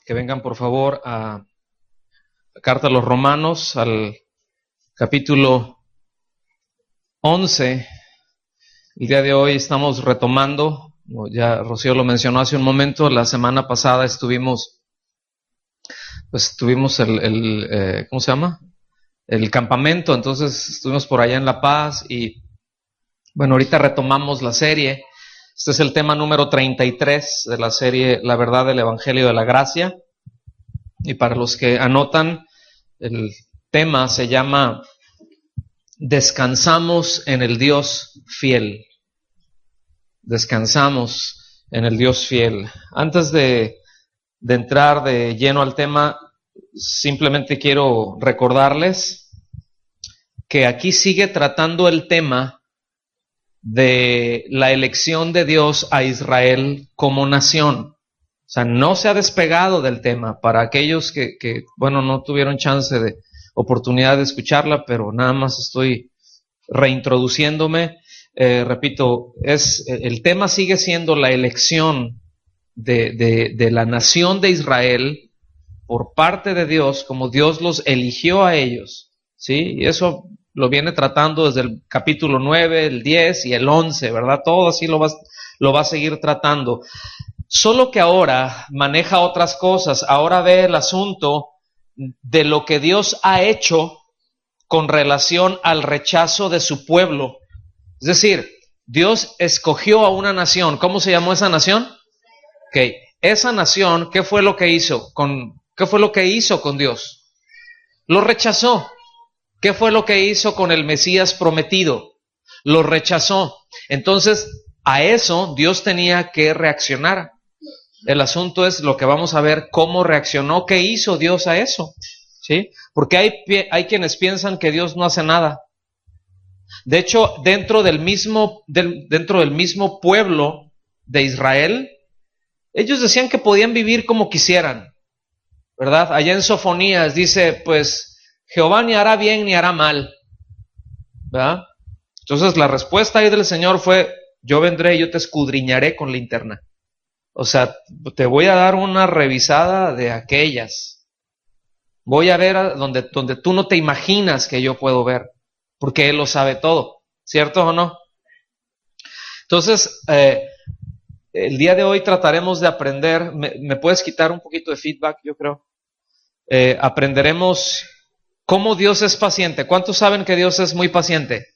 que vengan por favor a la carta a los Romanos, al capítulo 11. El día de hoy estamos retomando, ya Rocío lo mencionó hace un momento, la semana pasada tuvimos ¿cómo se llama? El campamento, entonces estuvimos por allá en La Paz y bueno, ahorita retomamos la serie. Este es el tema número 33 de la serie La Verdad del Evangelio de la Gracia. Y para los que anotan, el tema se llama Descansamos en el Dios fiel. Descansamos en el Dios fiel. Antes de entrar de lleno al tema, simplemente quiero recordarles que aquí sigue tratando el tema de la elección de Dios a Israel como nación. O sea, no se ha despegado del tema. Para aquellos que no tuvieron chance de oportunidad de escucharla, pero nada más estoy reintroduciéndome. Repito, el tema sigue siendo la elección de la nación de Israel por parte de Dios, como Dios los eligió a ellos, ¿sí? Y eso lo viene tratando desde el capítulo 9, el 10 y el 11, ¿verdad? Todo así lo va a seguir tratando. Solo que ahora maneja otras cosas. Ahora ve el asunto de lo que Dios ha hecho con relación al rechazo de su pueblo. Es decir, Dios escogió a una nación. ¿Cómo se llamó esa nación? Okay. Esa nación, ¿qué fue lo que hizo con Dios? Lo rechazó. ¿Qué fue lo que hizo con el Mesías prometido? Lo rechazó. Entonces, a eso Dios tenía que reaccionar. El asunto es lo que vamos a ver, cómo reaccionó, qué hizo Dios a eso, ¿sí? Porque hay quienes piensan que Dios no hace nada. De hecho, dentro del mismo pueblo de Israel, ellos decían que podían vivir como quisieran, ¿verdad? Allá en Sofonías dice, pues, Jehová ni hará bien ni hará mal, ¿verdad? Entonces la respuesta ahí del Señor fue, yo vendré y yo te escudriñaré con linterna. O sea, te voy a dar una revisada de aquellas. Voy a ver donde tú no te imaginas que yo puedo ver, porque Él lo sabe todo, ¿cierto o no? Entonces, el día de hoy trataremos de aprender, ¿me puedes quitar un poquito de feedback, yo creo? Aprenderemos cómo Dios es paciente. ¿Cuántos saben que Dios es muy paciente?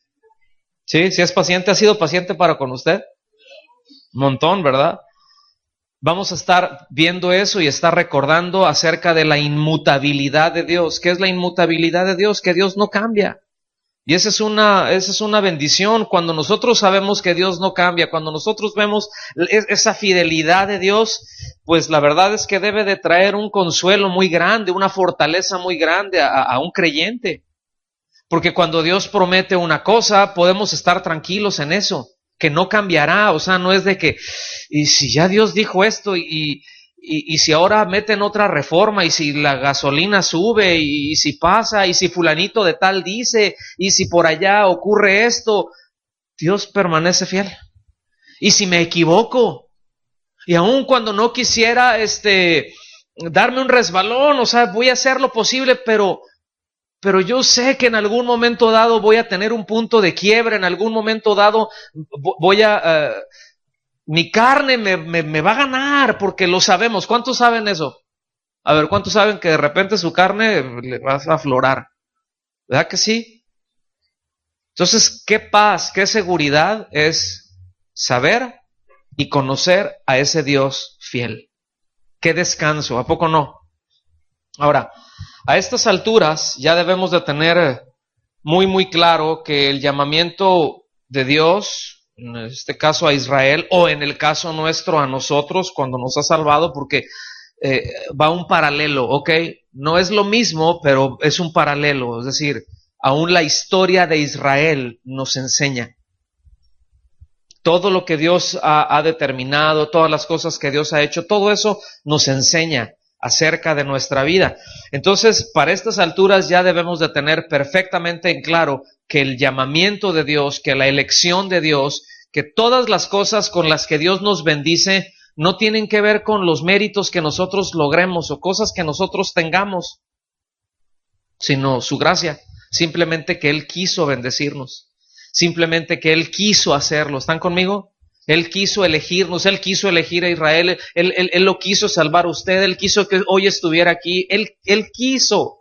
¿Sí? ¿Sí es paciente? ¿Ha sido paciente para con usted? Un montón, ¿verdad? Vamos a estar viendo eso y estar recordando acerca de la inmutabilidad de Dios. ¿Qué es la inmutabilidad de Dios? Que Dios no cambia. Y esa es una bendición cuando nosotros sabemos que Dios no cambia, cuando nosotros vemos esa fidelidad de Dios, pues la verdad es que debe de traer un consuelo muy grande, una fortaleza muy grande a un creyente. Porque cuando Dios promete una cosa, podemos estar tranquilos en eso, que no cambiará. O sea, no es de que, y si ya Dios dijo esto y si ahora meten otra reforma, y si la gasolina sube, y si pasa, y si fulanito de tal dice, y si por allá ocurre esto, Dios permanece fiel. Y si me equivoco, y aun cuando no quisiera darme un resbalón, o sea, voy a hacer lo posible, pero yo sé que en algún momento dado voy a tener un punto de quiebra, en algún momento dado mi carne me va a ganar, porque lo sabemos. ¿Cuántos saben eso? A ver, ¿cuántos saben que de repente su carne le va a aflorar? ¿Verdad que sí? Entonces, qué paz, qué seguridad es saber y conocer a ese Dios fiel. Qué descanso, ¿a poco no? Ahora, a estas alturas ya debemos de tener muy, muy claro que el llamamiento de Dios, en este caso a Israel, o en el caso nuestro a nosotros cuando nos ha salvado, porque va un paralelo, ¿ok? No es lo mismo, pero es un paralelo. Es decir, aún la historia de Israel nos enseña. Todo lo que Dios ha determinado, todas las cosas que Dios ha hecho, todo eso nos enseña acerca de nuestra vida. Entonces, para estas alturas ya debemos de tener perfectamente en claro que el llamamiento de Dios, que la elección de Dios, que todas las cosas con las que Dios nos bendice, no tienen que ver con los méritos que nosotros logremos o cosas que nosotros tengamos, sino su gracia. Simplemente que Él quiso bendecirnos, simplemente que Él quiso hacerlo. ¿Están conmigo? Él quiso elegirnos, Él quiso elegir a Israel, Él lo quiso salvar a usted, Él quiso que hoy estuviera aquí, Él quiso.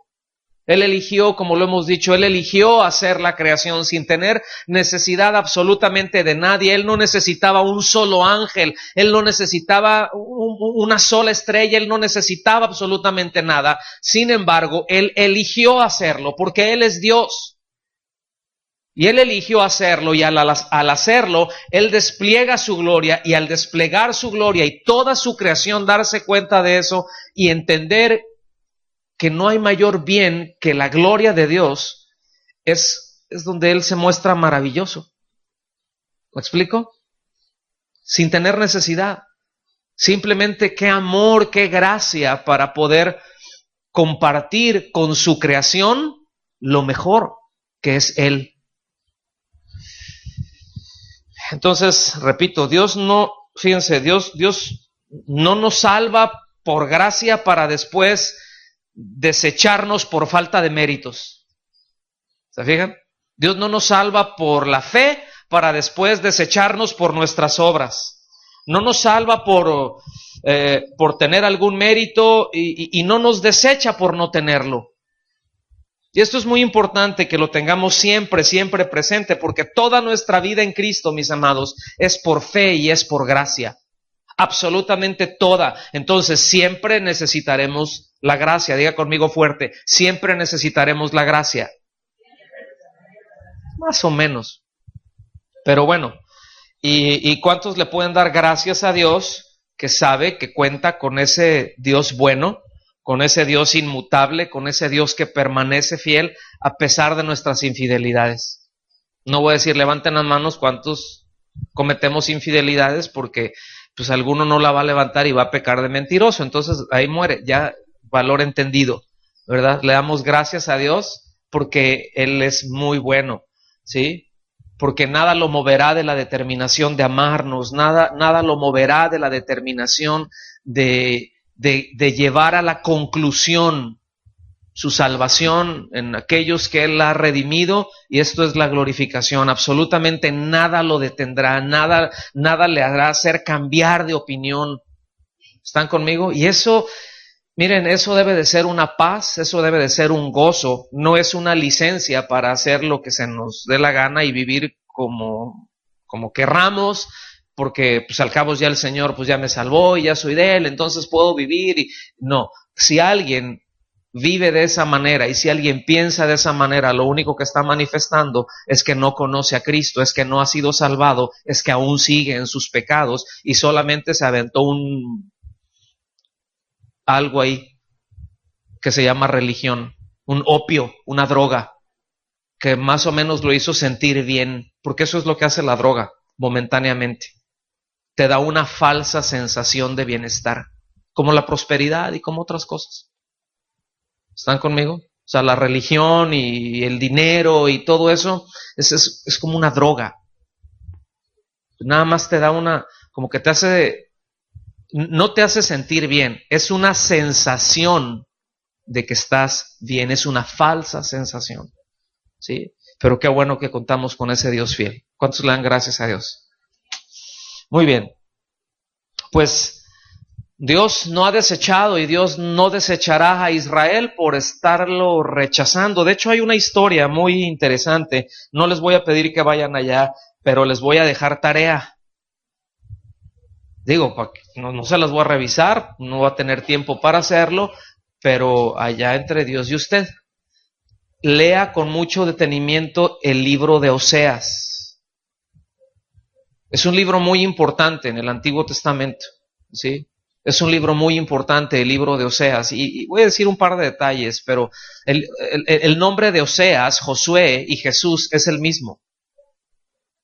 Él eligió, como lo hemos dicho, Él eligió hacer la creación sin tener necesidad absolutamente de nadie. Él no necesitaba un solo ángel, Él no necesitaba una sola estrella, Él no necesitaba absolutamente nada. Sin embargo, Él eligió hacerlo porque Él es Dios. Y Él eligió hacerlo y al hacerlo, Él despliega su gloria y al desplegar su gloria y toda su creación darse cuenta de eso y entender que no hay mayor bien que la gloria de Dios, es donde Él se muestra maravilloso. ¿Me explico? Sin tener necesidad. Simplemente qué amor, qué gracia para poder compartir con su creación lo mejor que es Él. Entonces, repito, Dios no nos salva por gracia para después desecharnos por falta de méritos. ¿Se fijan? Dios no nos salva por la fe para después desecharnos por nuestras obras. No nos salva por tener algún mérito y no nos desecha por no tenerlo. Y esto es muy importante que lo tengamos siempre, siempre presente, porque toda nuestra vida en Cristo, mis amados, es por fe y es por gracia. Absolutamente toda. Entonces siempre necesitaremos la gracia. Diga conmigo fuerte, siempre necesitaremos la gracia. Más o menos. Pero bueno, ¿y cuántos le pueden dar gracias a Dios que sabe que cuenta con ese Dios bueno, con ese Dios inmutable, con ese Dios que permanece fiel a pesar de nuestras infidelidades? No voy a decir levanten las manos cuántos cometemos infidelidades, porque pues alguno no la va a levantar y va a pecar de mentiroso, entonces ahí muere, ya valor entendido, ¿verdad? Le damos gracias a Dios porque Él es muy bueno, ¿sí? Porque nada lo moverá de la determinación de amarnos, nada lo moverá de la determinación de llevar a la conclusión su salvación en aquellos que Él ha redimido, y esto es la glorificación. Absolutamente nada lo detendrá, nada le hará hacer cambiar de opinión. ¿Están conmigo? Y eso, miren, eso debe de ser una paz, eso debe de ser un gozo, no es una licencia para hacer lo que se nos dé la gana y vivir como querramos, porque pues al cabo ya el Señor pues ya me salvó y ya soy de Él, entonces puedo vivir. No, si alguien vive de esa manera y si alguien piensa de esa manera, lo único que está manifestando es que no conoce a Cristo, es que no ha sido salvado, es que aún sigue en sus pecados y solamente se aventó algo ahí que se llama religión, un opio, una droga, que más o menos lo hizo sentir bien, porque eso es lo que hace la droga momentáneamente. Te da una falsa sensación de bienestar, como la prosperidad y como otras cosas. ¿Están conmigo? O sea, la religión y el dinero y todo eso es como una droga. Nada más te da como que no te hace sentir bien, es una sensación de que estás bien, es una falsa sensación, ¿sí? Pero qué bueno que contamos con ese Dios fiel. ¿Cuántos le dan gracias a Dios? Muy bien, pues Dios no ha desechado y Dios no desechará a Israel por estarlo rechazando. De hecho, hay una historia muy interesante. No les voy a pedir que vayan allá, pero les voy a dejar tarea. Digo, no se las voy a revisar, no va a tener tiempo para hacerlo, pero allá entre Dios y usted, lea con mucho detenimiento el libro de Oseas. Es un libro muy importante en el Antiguo Testamento, ¿sí? Es un libro muy importante, el libro de Oseas, y voy a decir un par de detalles, pero el nombre de Oseas, Josué y Jesús es el mismo.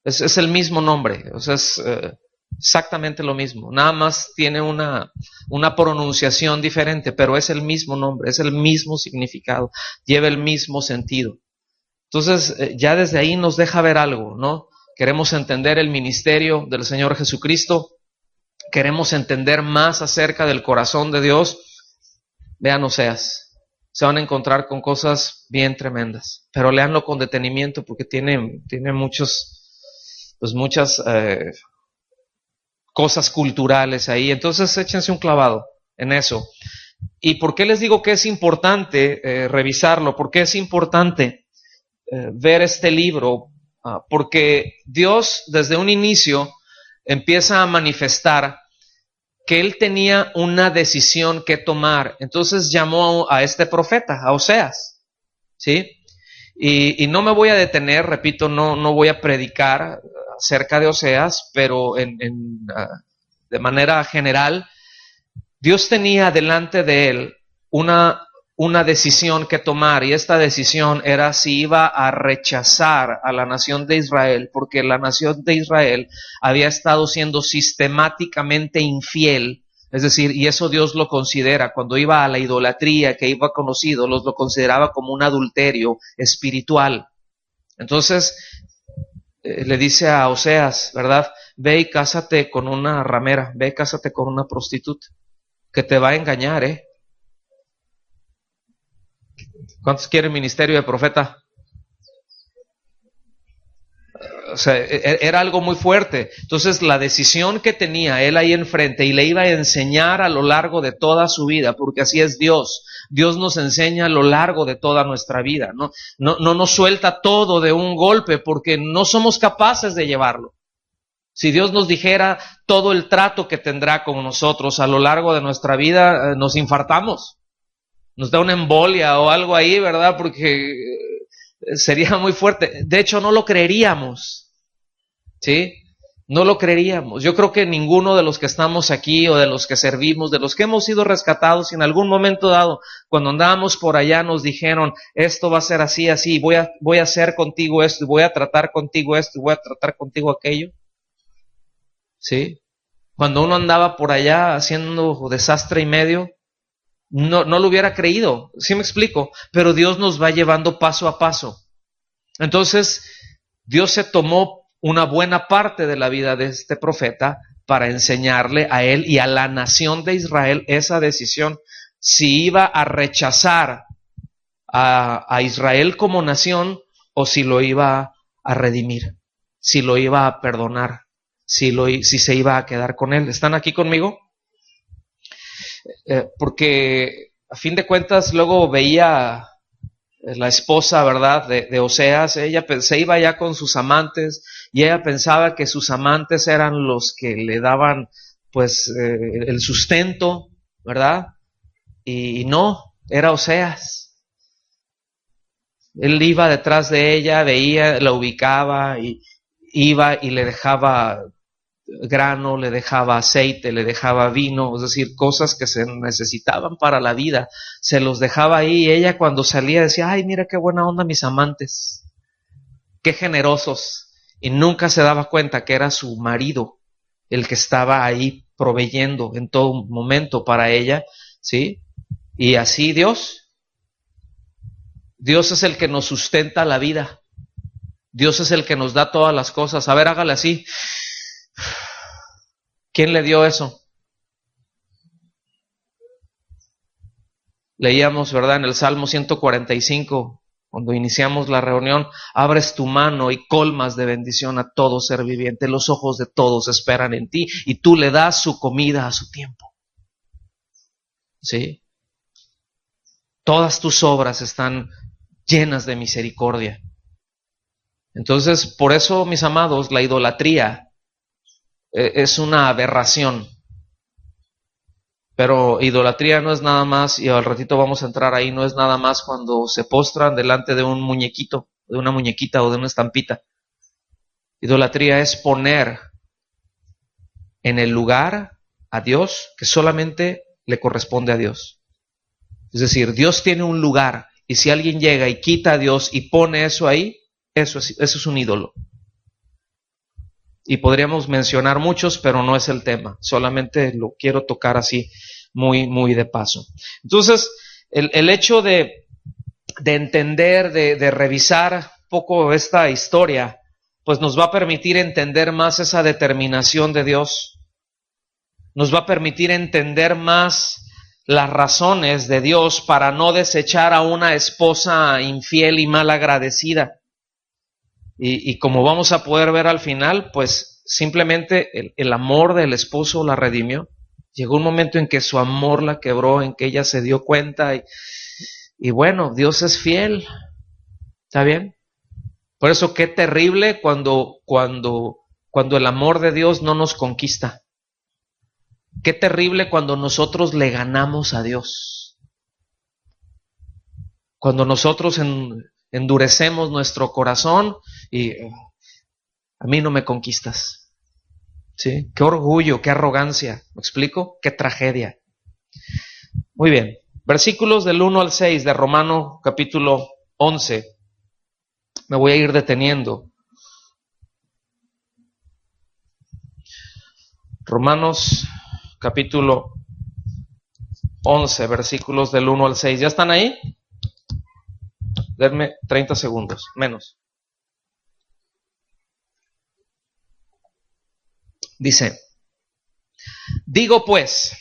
Es el mismo nombre, o sea, es exactamente lo mismo. Nada más tiene una pronunciación diferente, pero es el mismo nombre, es el mismo significado, lleva el mismo sentido. Entonces, ya desde ahí nos deja ver algo, ¿no? Queremos entender el ministerio del Señor Jesucristo. queremos entender más acerca del corazón de Dios, vean Oseas. Se van a encontrar con cosas bien tremendas, pero léanlo con detenimiento porque tiene muchas cosas culturales ahí. Entonces échense un clavado en eso. ¿Y por qué les digo que es importante revisarlo? ¿Por qué es importante ver este libro? Porque Dios desde un inicio empieza a manifestar que Él tenía una decisión que tomar. Entonces llamó a este profeta, a Oseas, ¿sí? Y no me voy a detener, repito, no voy a predicar acerca de Oseas, pero de manera general, Dios tenía delante de él una decisión que tomar, y esta decisión era si iba a rechazar a la nación de Israel, porque la nación de Israel había estado siendo sistemáticamente infiel, es decir, y eso Dios lo considera, cuando iba a la idolatría que iba conocido, lo consideraba como un adulterio espiritual. Entonces, le dice a Oseas, ¿verdad? Ve y cásate con una ramera, ve y cásate con una prostituta, que te va a engañar, ¿eh? ¿Cuántos quieren ministerio de profeta? O sea, era algo muy fuerte. Entonces, la decisión que tenía él ahí enfrente, y le iba a enseñar a lo largo de toda su vida, porque así es Dios. Dios nos enseña a lo largo de toda nuestra vida. No nos suelta todo de un golpe, porque no somos capaces de llevarlo. Si Dios nos dijera todo el trato que tendrá con nosotros a lo largo de nuestra vida, nos infartamos. Nos da una embolia o algo ahí, ¿verdad? Porque sería muy fuerte. De hecho, no lo creeríamos, ¿sí? No lo creeríamos. Yo creo que ninguno de los que estamos aquí o de los que servimos, de los que hemos sido rescatados, y en algún momento dado, cuando andábamos por allá, nos dijeron, esto va a ser así, así, voy a hacer contigo esto, y voy a tratar contigo esto, y voy a tratar contigo aquello. ¿Sí? Cuando uno andaba por allá haciendo desastre y medio, no lo hubiera creído, ¿sí me explico? Pero Dios nos va llevando paso a paso. Entonces, Dios se tomó una buena parte de la vida de este profeta para enseñarle a él y a la nación de Israel esa decisión, si iba a rechazar a Israel como nación o si lo iba a redimir, si lo iba a perdonar, si se iba a quedar con él. ¿Están aquí conmigo? Porque a fin de cuentas luego veía la esposa, ¿verdad?, de Oseas. Ella se iba ya con sus amantes y ella pensaba que sus amantes eran los que le daban pues el sustento, ¿verdad? Y no, era Oseas. Él iba detrás de ella, veía, la ubicaba y iba y le dejaba grano, le dejaba aceite, le dejaba vino, es decir, cosas que se necesitaban para la vida, se los dejaba ahí, y ella cuando salía decía, ay, mira qué buena onda mis amantes, qué generosos, y nunca se daba cuenta que era su marido el que estaba ahí proveyendo en todo momento para ella, ¿sí? Y así Dios es el que nos sustenta la vida, Dios es el que nos da todas las cosas. A ver, hágale así. ¿Quién le dio eso? Leíamos, ¿verdad?, en el Salmo 145, cuando iniciamos la reunión, abres tu mano y colmas de bendición a todo ser viviente, los ojos de todos esperan en ti y tú le das su comida a su tiempo. ¿Sí? Todas tus obras están llenas de misericordia. Entonces, por eso, mis amados, la idolatría es una aberración. Pero idolatría no es nada más, y al ratito vamos a entrar ahí, no es nada más cuando se postran delante de un muñequito, de una muñequita o de una estampita. Idolatría es poner en el lugar a Dios que solamente le corresponde a Dios. Es decir, Dios tiene un lugar, y si alguien llega y quita a Dios y pone eso ahí, eso es un ídolo. Y podríamos mencionar muchos, pero no es el tema. Solamente lo quiero tocar así, muy, muy de paso. Entonces, el hecho de entender, de revisar un poco esta historia, pues nos va a permitir entender más esa determinación de Dios. nos va a permitir entender más las razones de Dios para no desechar a una esposa infiel y mal agradecida. Y como vamos a poder ver al final, pues simplemente el amor del esposo la redimió. Llegó un momento en que su amor la quebró, en que ella se dio cuenta y bueno, Dios es fiel. ¿Está bien? Por eso qué terrible cuando el amor de Dios no nos conquista. Qué terrible cuando nosotros le ganamos a Dios. Cuando nosotros endurecemos nuestro corazón y a mí no me conquistas. ¿Sí? Qué orgullo, qué arrogancia. ¿Me explico? Qué tragedia. Muy bien. Versículos del 1 al 6 de Romanos capítulo 11. Me voy a ir deteniendo. Romanos capítulo 11, versículos del 1 al 6. ¿Ya están ahí? Denme 30 segundos, menos. Dice, digo pues,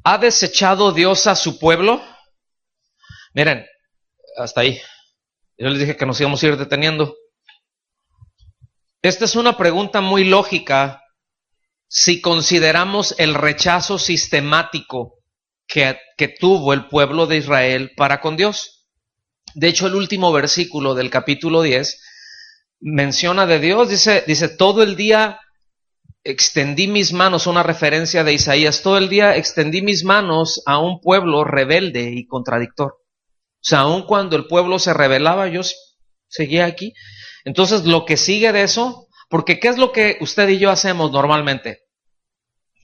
¿ha desechado Dios a su pueblo? Miren, hasta ahí. Yo les dije que nos íbamos a ir deteniendo. Esta es una pregunta muy lógica si consideramos el rechazo sistemático que tuvo el pueblo de Israel para con Dios. De hecho, el último versículo del capítulo 10 menciona de Dios, dice, todo el día extendí mis manos, una referencia de Isaías, todo el día extendí mis manos a un pueblo rebelde y contradictor. O sea, aun cuando el pueblo se rebelaba, yo seguía aquí. Entonces, lo que sigue de eso, porque ¿qué es lo que usted y yo hacemos normalmente?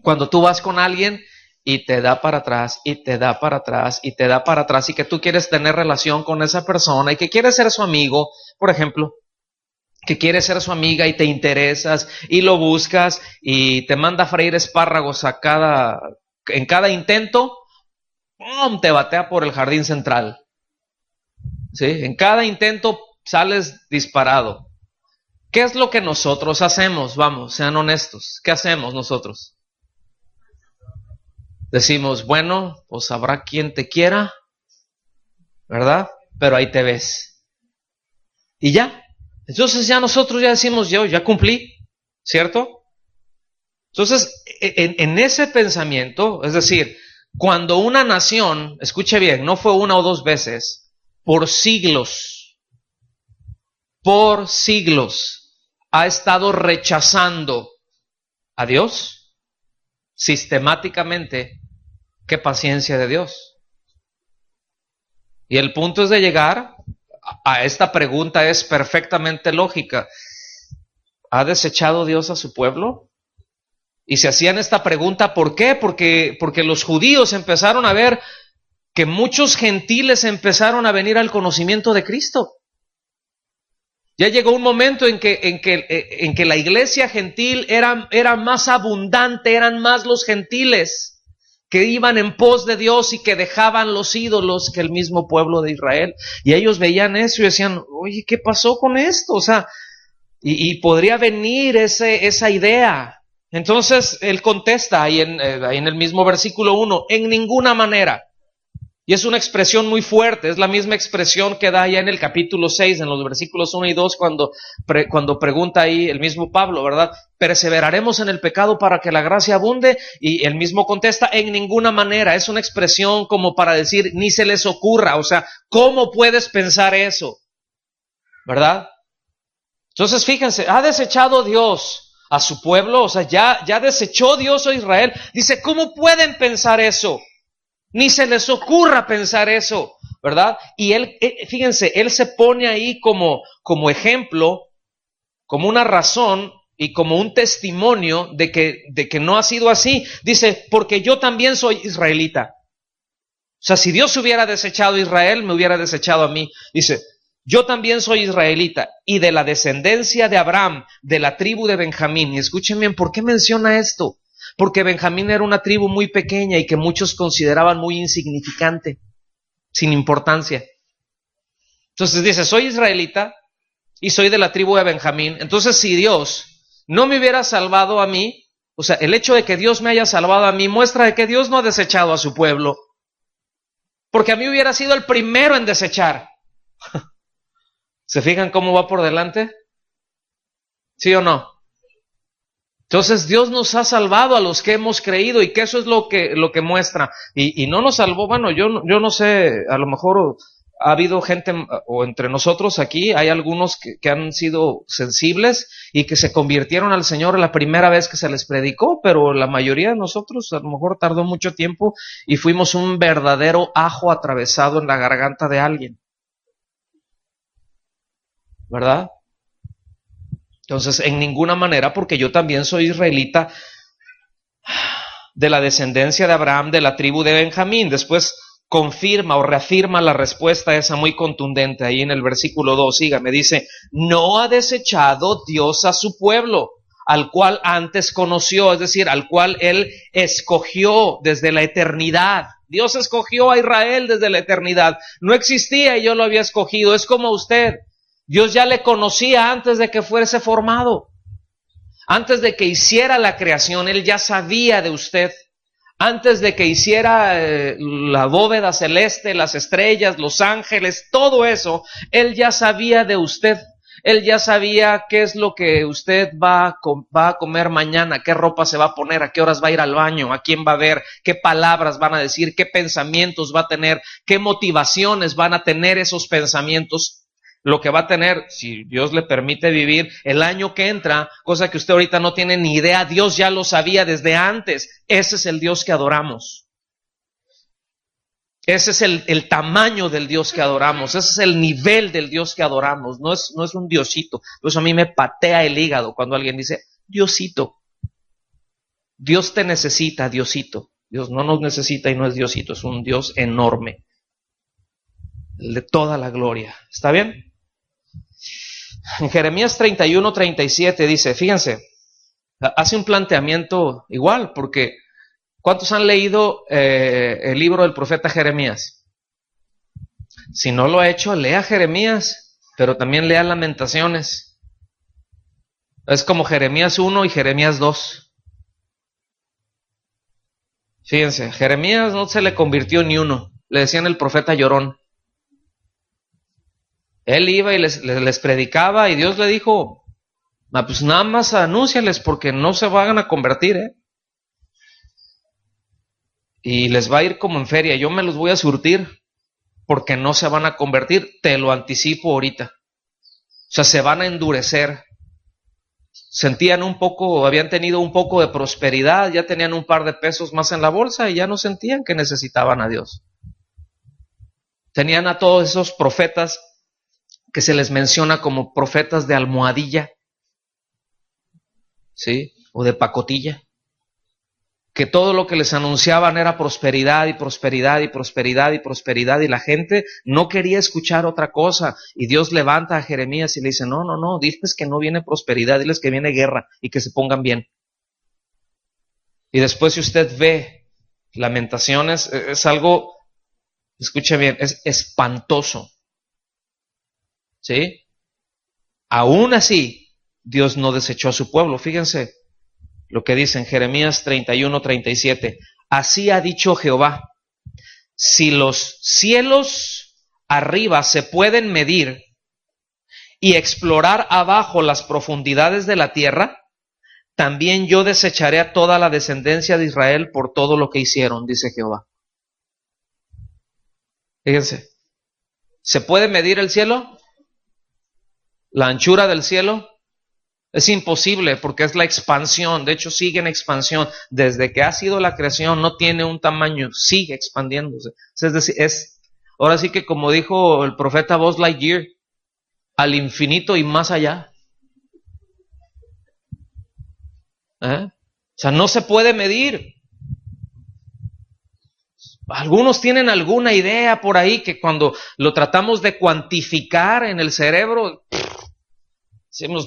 Cuando tú vas con alguien y te da para atrás, y te da para atrás, y te da para atrás, y que tú quieres tener relación con esa persona, y que quieres ser su amigo, por ejemplo, que quieres ser su amiga y te interesas, y lo buscas, y te manda a freír espárragos en cada intento, ¡pum!, te batea por el jardín central. ¿Sí? En cada intento sales disparado. ¿Qué es lo que nosotros hacemos? Vamos, sean honestos. ¿Qué hacemos nosotros? Decimos, bueno, pues habrá quien te quiera, ¿verdad? Pero ahí te ves. Y ya. Entonces ya nosotros ya decimos, yo ya cumplí, ¿cierto? Entonces, en ese pensamiento, es decir, cuando una nación, escuche bien, no fue una o dos veces, por siglos ha estado rechazando a Dios sistemáticamente. Qué paciencia de Dios. Y el punto es de llegar a esta pregunta, es perfectamente lógica. ¿Ha desechado Dios a su pueblo? Y se hacían esta pregunta, ¿por qué? Porque los judíos empezaron a ver que muchos gentiles empezaron a venir al conocimiento de Cristo. Ya llegó un momento en que la iglesia gentil era más abundante, eran más los gentiles que iban en pos de Dios y que dejaban los ídolos que el mismo pueblo de Israel. Y ellos veían eso y decían, oye, ¿qué pasó con esto? O sea, y podría venir esa idea. Entonces él contesta ahí en el mismo versículo 1, en ninguna manera. Y es una expresión muy fuerte, es la misma expresión que da ya en el capítulo 6, en los versículos 1 y 2, cuando pregunta ahí el mismo Pablo, ¿verdad? ¿Perseveraremos en el pecado para que la gracia abunde? Y él mismo contesta, en ninguna manera. Es una expresión como para decir, ni se les ocurra. O sea, ¿cómo puedes pensar eso? ¿Verdad? Entonces, fíjense, ha desechado Dios a su pueblo, o sea, ya desechó Dios a Israel. Dice, ¿cómo pueden pensar eso? Ni se les ocurra pensar eso, ¿verdad? Y él, fíjense, él se pone ahí como ejemplo, como una razón y como un testimonio de que no ha sido así. Dice, porque yo también soy israelita. O sea, si Dios hubiera desechado a Israel, me hubiera desechado a mí. Dice, yo también soy israelita y de la descendencia de Abraham, de la tribu de Benjamín. Y escuchen bien, ¿por qué menciona esto? Porque Benjamín era una tribu muy pequeña y que muchos consideraban muy insignificante, sin importancia. Entonces dice, soy israelita y soy de la tribu de Benjamín. Entonces si Dios no me hubiera salvado a mí, O sea, el hecho de que Dios me haya salvado a mí muestra de que Dios no ha desechado a su pueblo. Porque a mí hubiera sido el primero en desechar. ¿Se fijan cómo va por delante? ¿Sí o no? Entonces Dios nos ha salvado a los que hemos creído, y que eso es lo que muestra. Y no nos salvó, bueno, yo no sé, a lo mejor ha habido gente, o entre nosotros aquí, hay algunos que han sido sensibles y que se convirtieron al Señor la primera vez que se les predicó, pero la mayoría de nosotros a lo mejor tardó mucho tiempo y fuimos un verdadero ajo atravesado en la garganta de alguien. ¿Verdad? Entonces, en ninguna manera, porque yo también soy israelita de la descendencia de Abraham, de la tribu de Benjamín. Después confirma o reafirma la respuesta esa muy contundente ahí en el versículo 2. Sígame, dice: no ha desechado Dios a su pueblo, al cual antes conoció, es decir, al cual Él escogió desde la eternidad. Dios escogió a Israel desde la eternidad. No existía y yo lo había escogido. Es como usted. Dios ya le conocía antes de que fuese formado. Antes de que hiciera la creación, Él ya sabía de usted. Antes de que hiciera la bóveda celeste, las estrellas, los ángeles, todo eso, Él ya sabía de usted. Él ya sabía qué es lo que usted va a comer mañana, qué ropa se va a poner, a qué horas va a ir al baño, a quién va a ver, qué palabras van a decir, qué pensamientos va a tener, qué motivaciones van a tener esos pensamientos. Lo que va a tener, si Dios le permite vivir, el año que entra, cosa que usted ahorita no tiene ni idea, Dios ya lo sabía desde antes. Ese es el Dios que adoramos. Ese es el tamaño del Dios que adoramos. Ese es el nivel del Dios que adoramos. No es un Diosito. Por eso a mí me patea el hígado cuando alguien dice, Diosito. Dios te necesita, Diosito. Dios no nos necesita y no es Diosito. Es un Dios enorme. El de toda la gloria. ¿Está bien? En Jeremías 31:37 dice, fíjense, hace un planteamiento igual, porque ¿cuántos han leído el libro del profeta Jeremías? Si no lo ha hecho, lea Jeremías, pero también lea Lamentaciones. Es como Jeremías 1 y Jeremías 2. Fíjense, Jeremías no se le convirtió ni uno, le decían el profeta llorón. Él iba y les predicaba y Dios le dijo, pues nada más anúnciales porque no se van a convertir, y les va a ir como en feria, yo me los voy a surtir porque no se van a convertir, te lo anticipo ahorita. O sea, se van a endurecer. Sentían un poco, habían tenido un poco de prosperidad, ya tenían un par de pesos más en la bolsa y ya no sentían que necesitaban a Dios. Tenían a todos esos profetas que se les menciona como profetas de almohadilla, ¿sí? O de pacotilla, que todo lo que les anunciaban era prosperidad y prosperidad y prosperidad y prosperidad, y la gente no quería escuchar otra cosa, y Dios levanta a Jeremías y le dice, no, diles que no viene prosperidad, diles que viene guerra y que se pongan bien. Y después si usted ve Lamentaciones, es algo, escuche bien, es espantoso. ¿Sí? Aún así, Dios no desechó a su pueblo. Fíjense lo que dice en Jeremías 31:37. Así ha dicho Jehová, si los cielos arriba se pueden medir y explorar abajo las profundidades de la tierra, también yo desecharé a toda la descendencia de Israel por todo lo que hicieron, dice Jehová. Fíjense, ¿se puede medir el cielo? La anchura del cielo es imposible porque es la expansión. De hecho, sigue en expansión. Desde que ha sido la creación no tiene un tamaño, sigue expandiéndose. Es decir, ahora sí que como dijo el profeta Buzz Lightyear, al infinito y más allá. O sea, no se puede medir. Algunos tienen alguna idea por ahí que cuando lo tratamos de cuantificar en el cerebro, decimos,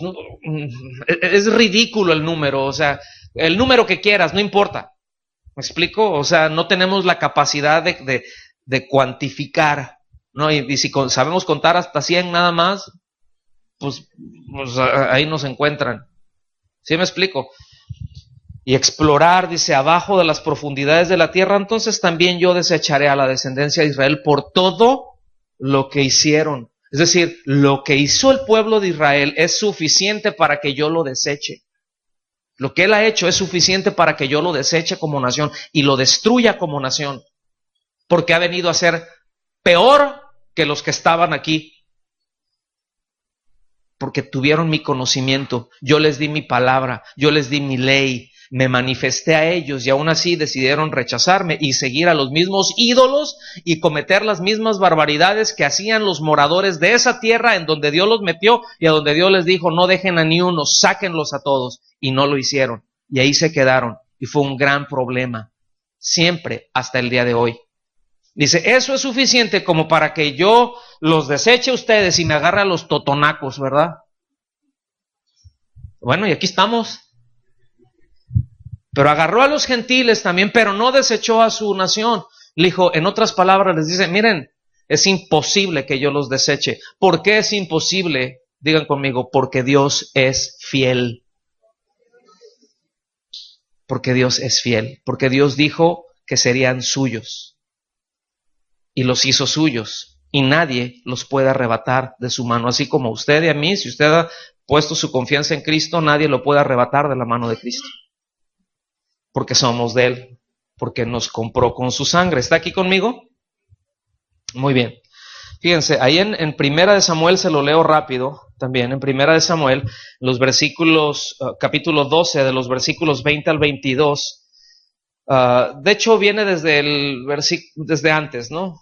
es ridículo el número, o sea, el número que quieras, no importa. ¿Me explico? O sea, no tenemos la capacidad de cuantificar, ¿no? Y si sabemos contar hasta 100 nada más, pues ahí nos encuentran. ¿Sí me explico? y explorar, dice, abajo de las profundidades de la tierra, entonces también yo desecharé a la descendencia de Israel por todo lo que hicieron. Es decir, lo que hizo el pueblo de Israel es suficiente para que yo lo deseche. Lo que él ha hecho es suficiente para que yo lo deseche como nación y lo destruya como nación, porque ha venido a ser peor que los que estaban aquí, porque tuvieron mi conocimiento, yo les di mi palabra, yo les di mi ley, me manifesté a ellos y aún así decidieron rechazarme y seguir a los mismos ídolos y cometer las mismas barbaridades que hacían los moradores de esa tierra en donde Dios los metió y a donde Dios les dijo, no dejen a ni uno, sáquenlos a todos, y no lo hicieron y ahí se quedaron y fue un gran problema, siempre hasta el día de hoy. Dice, eso es suficiente como para que yo los deseche a ustedes y me agarre a los totonacos, ¿verdad? Bueno, y aquí estamos. Pero agarró a los gentiles también, pero no desechó a su nación. Le dijo, en otras palabras, les dice, miren, es imposible que yo los deseche. ¿Por qué es imposible? Digan conmigo, porque Dios es fiel. Porque Dios es fiel. Porque Dios dijo que serían suyos. Y los hizo suyos. Y nadie los puede arrebatar de su mano. Así como usted y a mí, si usted ha puesto su confianza en Cristo, nadie lo puede arrebatar de la mano de Cristo. Porque somos de Él, porque nos compró con su sangre. ¿Está aquí conmigo? Muy bien. Fíjense, ahí en Primera de Samuel, se lo leo rápido también, en Primera de Samuel, los versículos, capítulo 12, de los versículos 20 al 22, de hecho viene desde antes, ¿no?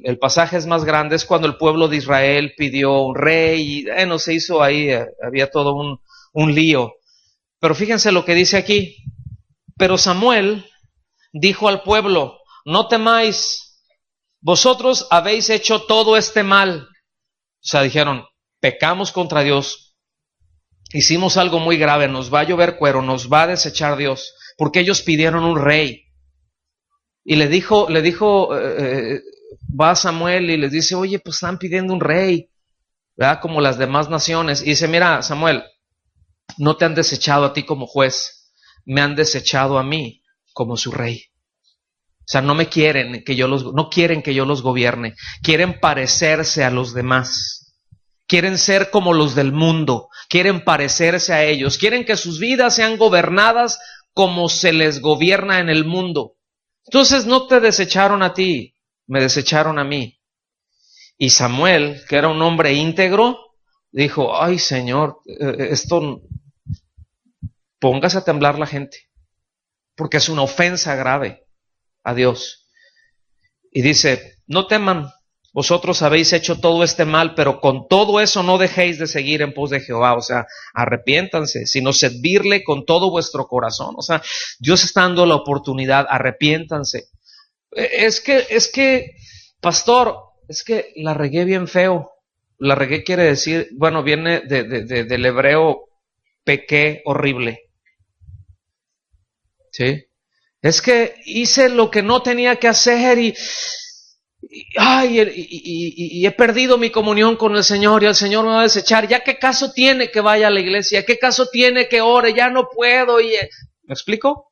El pasaje es más grande, es cuando el pueblo de Israel pidió un rey, y no se hizo ahí, había todo un lío. Pero fíjense lo que dice aquí. Pero Samuel dijo al pueblo, no temáis, vosotros habéis hecho todo este mal. O sea, dijeron, pecamos contra Dios, hicimos algo muy grave, nos va a llover cuero, nos va a desechar Dios, porque ellos pidieron un rey. Y le dijo, va Samuel y les dice, oye, pues están pidiendo un rey, ¿verdad? Como las demás naciones. Y dice, mira, Samuel, no te han desechado a ti como juez, me han desechado a mí como su rey. O sea, no quieren que yo los gobierne, quieren parecerse a los demás, quieren ser como los del mundo, quieren parecerse a ellos, quieren que sus vidas sean gobernadas como se les gobierna en el mundo. Entonces no te desecharon a ti, me desecharon a mí. Y Samuel, que era un hombre íntegro, dijo, ay Señor, esto... Póngase a temblar la gente, porque es una ofensa grave a Dios. Y dice, no teman, vosotros habéis hecho todo este mal, pero con todo eso no dejéis de seguir en pos de Jehová. O sea, arrepiéntanse, sino servirle con todo vuestro corazón. O sea, Dios está dando la oportunidad, arrepiéntanse. Es que, pastor, es que la regué bien feo. La regué quiere decir, bueno, viene del hebreo pequé horrible. ¿Sí? Es que hice lo que no tenía que hacer y he perdido mi comunión con el Señor y el Señor me va a desechar. ¿Ya qué caso tiene que vaya a la iglesia? ¿Qué caso tiene que ore? Ya no puedo. ¿Me explico?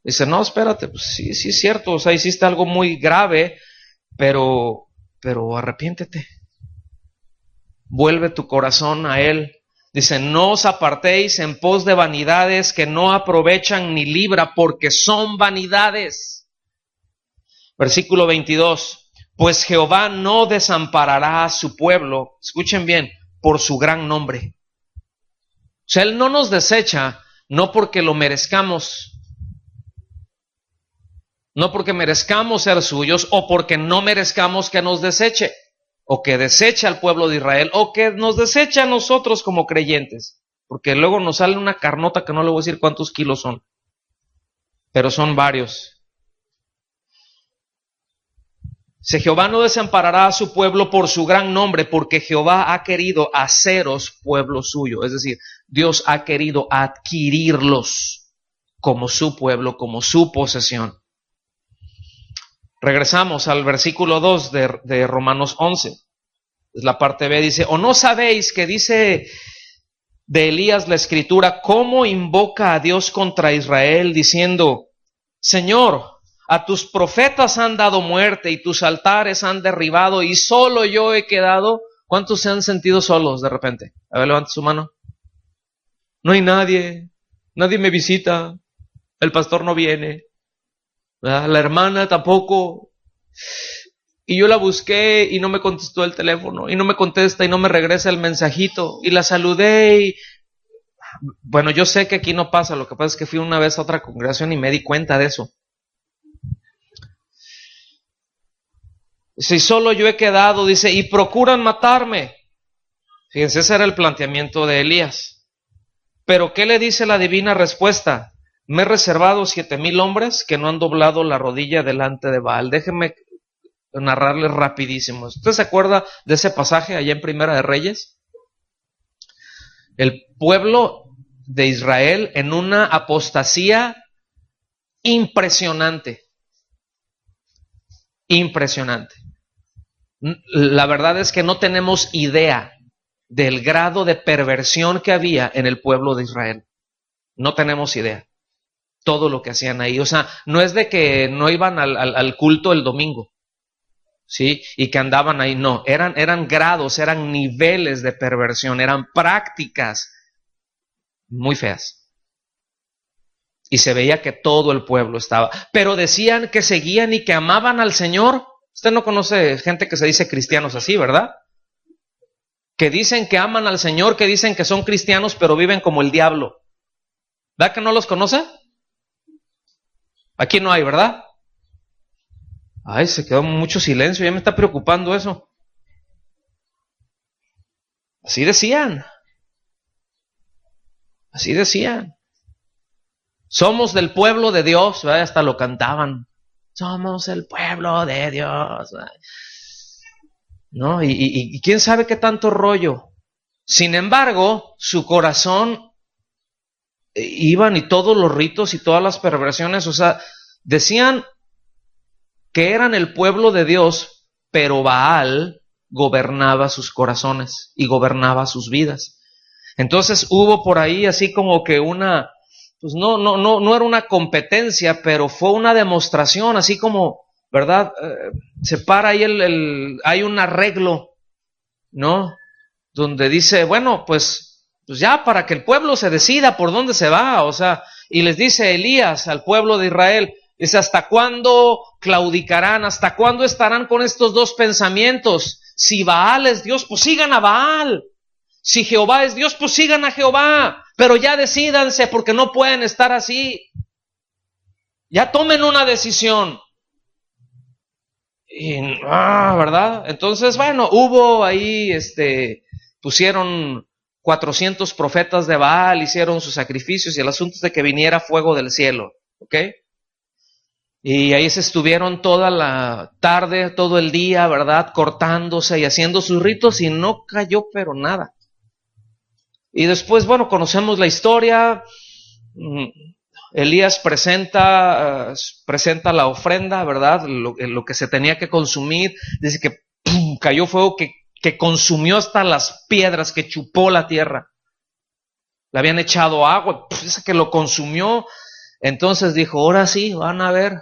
Dice, no, espérate, pues sí es cierto, o sea, hiciste algo muy grave, pero arrepiéntete. Vuelve tu corazón a Él. Dice, no os apartéis en pos de vanidades que no aprovechan ni libra, porque son vanidades. Versículo 22. Pues Jehová no desamparará a su pueblo, escuchen bien, por su gran nombre. O sea, Él no nos desecha, no porque lo merezcamos, no porque merezcamos ser suyos o porque no merezcamos que nos deseche, o que deseche al pueblo de Israel, o que nos deseche a nosotros como creyentes, porque luego nos sale una carnota que no le voy a decir cuántos kilos son, pero son varios. Si Jehová no desamparará a su pueblo por su gran nombre, porque Jehová ha querido haceros pueblo suyo, es decir, Dios ha querido adquirirlos como su pueblo, como su posesión. Regresamos al versículo 2 de Romanos 11. Es la parte B, dice, ¿o no sabéis que dice de Elías la escritura, cómo invoca a Dios contra Israel, diciendo: Señor, a tus profetas han dado muerte y tus altares han derribado y solo yo he quedado. ¿Cuántos se han sentido solos de repente? A ver, levanta su mano. No hay nadie, nadie me visita, el pastor no viene, ¿verdad? La hermana tampoco. Y yo la busqué y no me contestó el teléfono, y no me contesta y no me regresa el mensajito, y la saludé y... Bueno, yo sé que aquí no pasa, lo que pasa es que fui una vez a otra congregación y me di cuenta de eso. Si solo yo he quedado, dice, y procuran matarme. Fíjense, ese era el planteamiento de Elías. Pero ¿qué le dice la divina respuesta? Me he reservado 7,000 hombres que no han doblado la rodilla delante de Baal. Déjenme narrarles rapidísimo. ¿Usted se acuerda de ese pasaje allá en Primera de Reyes? El pueblo de Israel en una apostasía impresionante. Impresionante. La verdad es que no tenemos idea del grado de perversión que había en el pueblo de Israel. No tenemos idea. Todo lo que hacían ahí. O sea, no es de que no iban al culto el domingo, ¿sí? Y que andaban ahí. No, eran grados, eran niveles de perversión, eran prácticas muy feas. Y se veía que todo el pueblo estaba. Pero decían que seguían y que amaban al Señor. Usted no conoce gente que se dice cristianos así, ¿verdad? Que dicen que aman al Señor, que dicen que son cristianos, pero viven como el diablo. ¿Verdad que no los conoce? Aquí no hay, ¿verdad? Ay, se quedó mucho silencio, ya me está preocupando eso. Así decían. Así decían. Somos del pueblo de Dios, ¿verdad? Hasta lo cantaban. Somos el pueblo de Dios. ¿No? Y quién sabe qué tanto rollo. Sin embargo, su corazón iban y todos los ritos y todas las perversiones, o sea, decían que eran el pueblo de Dios, pero Baal gobernaba sus corazones y gobernaba sus vidas. Entonces hubo por ahí así como que una, pues no era una competencia, pero fue una demostración, así como, ¿verdad? Se para ahí hay un arreglo, ¿no? Donde dice, bueno, pues ya para que el pueblo se decida por dónde se va, o sea, y les dice Elías al pueblo de Israel, dice, ¿hasta cuándo claudicarán? ¿Hasta cuándo estarán con estos dos pensamientos? Si Baal es Dios, pues sigan a Baal. Si Jehová es Dios, pues sigan a Jehová. Pero ya decídanse, porque no pueden estar así. Ya tomen una decisión. Y, ¿verdad? Entonces, bueno, hubo ahí, pusieron 400 profetas de Baal, hicieron sus sacrificios y el asunto es de que viniera fuego del cielo, ¿ok? Y ahí se estuvieron toda la tarde, todo el día, ¿verdad? Cortándose y haciendo sus ritos y no cayó pero nada. Y después, bueno, conocemos la historia. Elías presenta la ofrenda, ¿verdad? Lo que se tenía que consumir. Dice que cayó fuego que consumió hasta las piedras, que chupó la tierra. Le habían echado agua, dice que lo consumió. Entonces dijo, ahora sí, van a ver.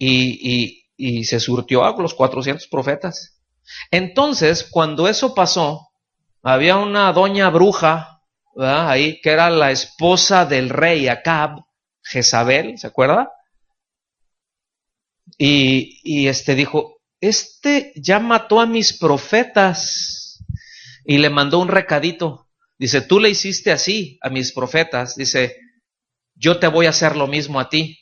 Y se surtió a los 400 profetas. Entonces, cuando eso pasó, había una doña bruja, ¿verdad? Ahí, que era la esposa del rey Acab, Jezabel, ¿se acuerda? Y dijo, ya mató a mis profetas. Y le mandó un recadito. Dice, tú le hiciste así a mis profetas. Dice, yo te voy a hacer lo mismo a ti.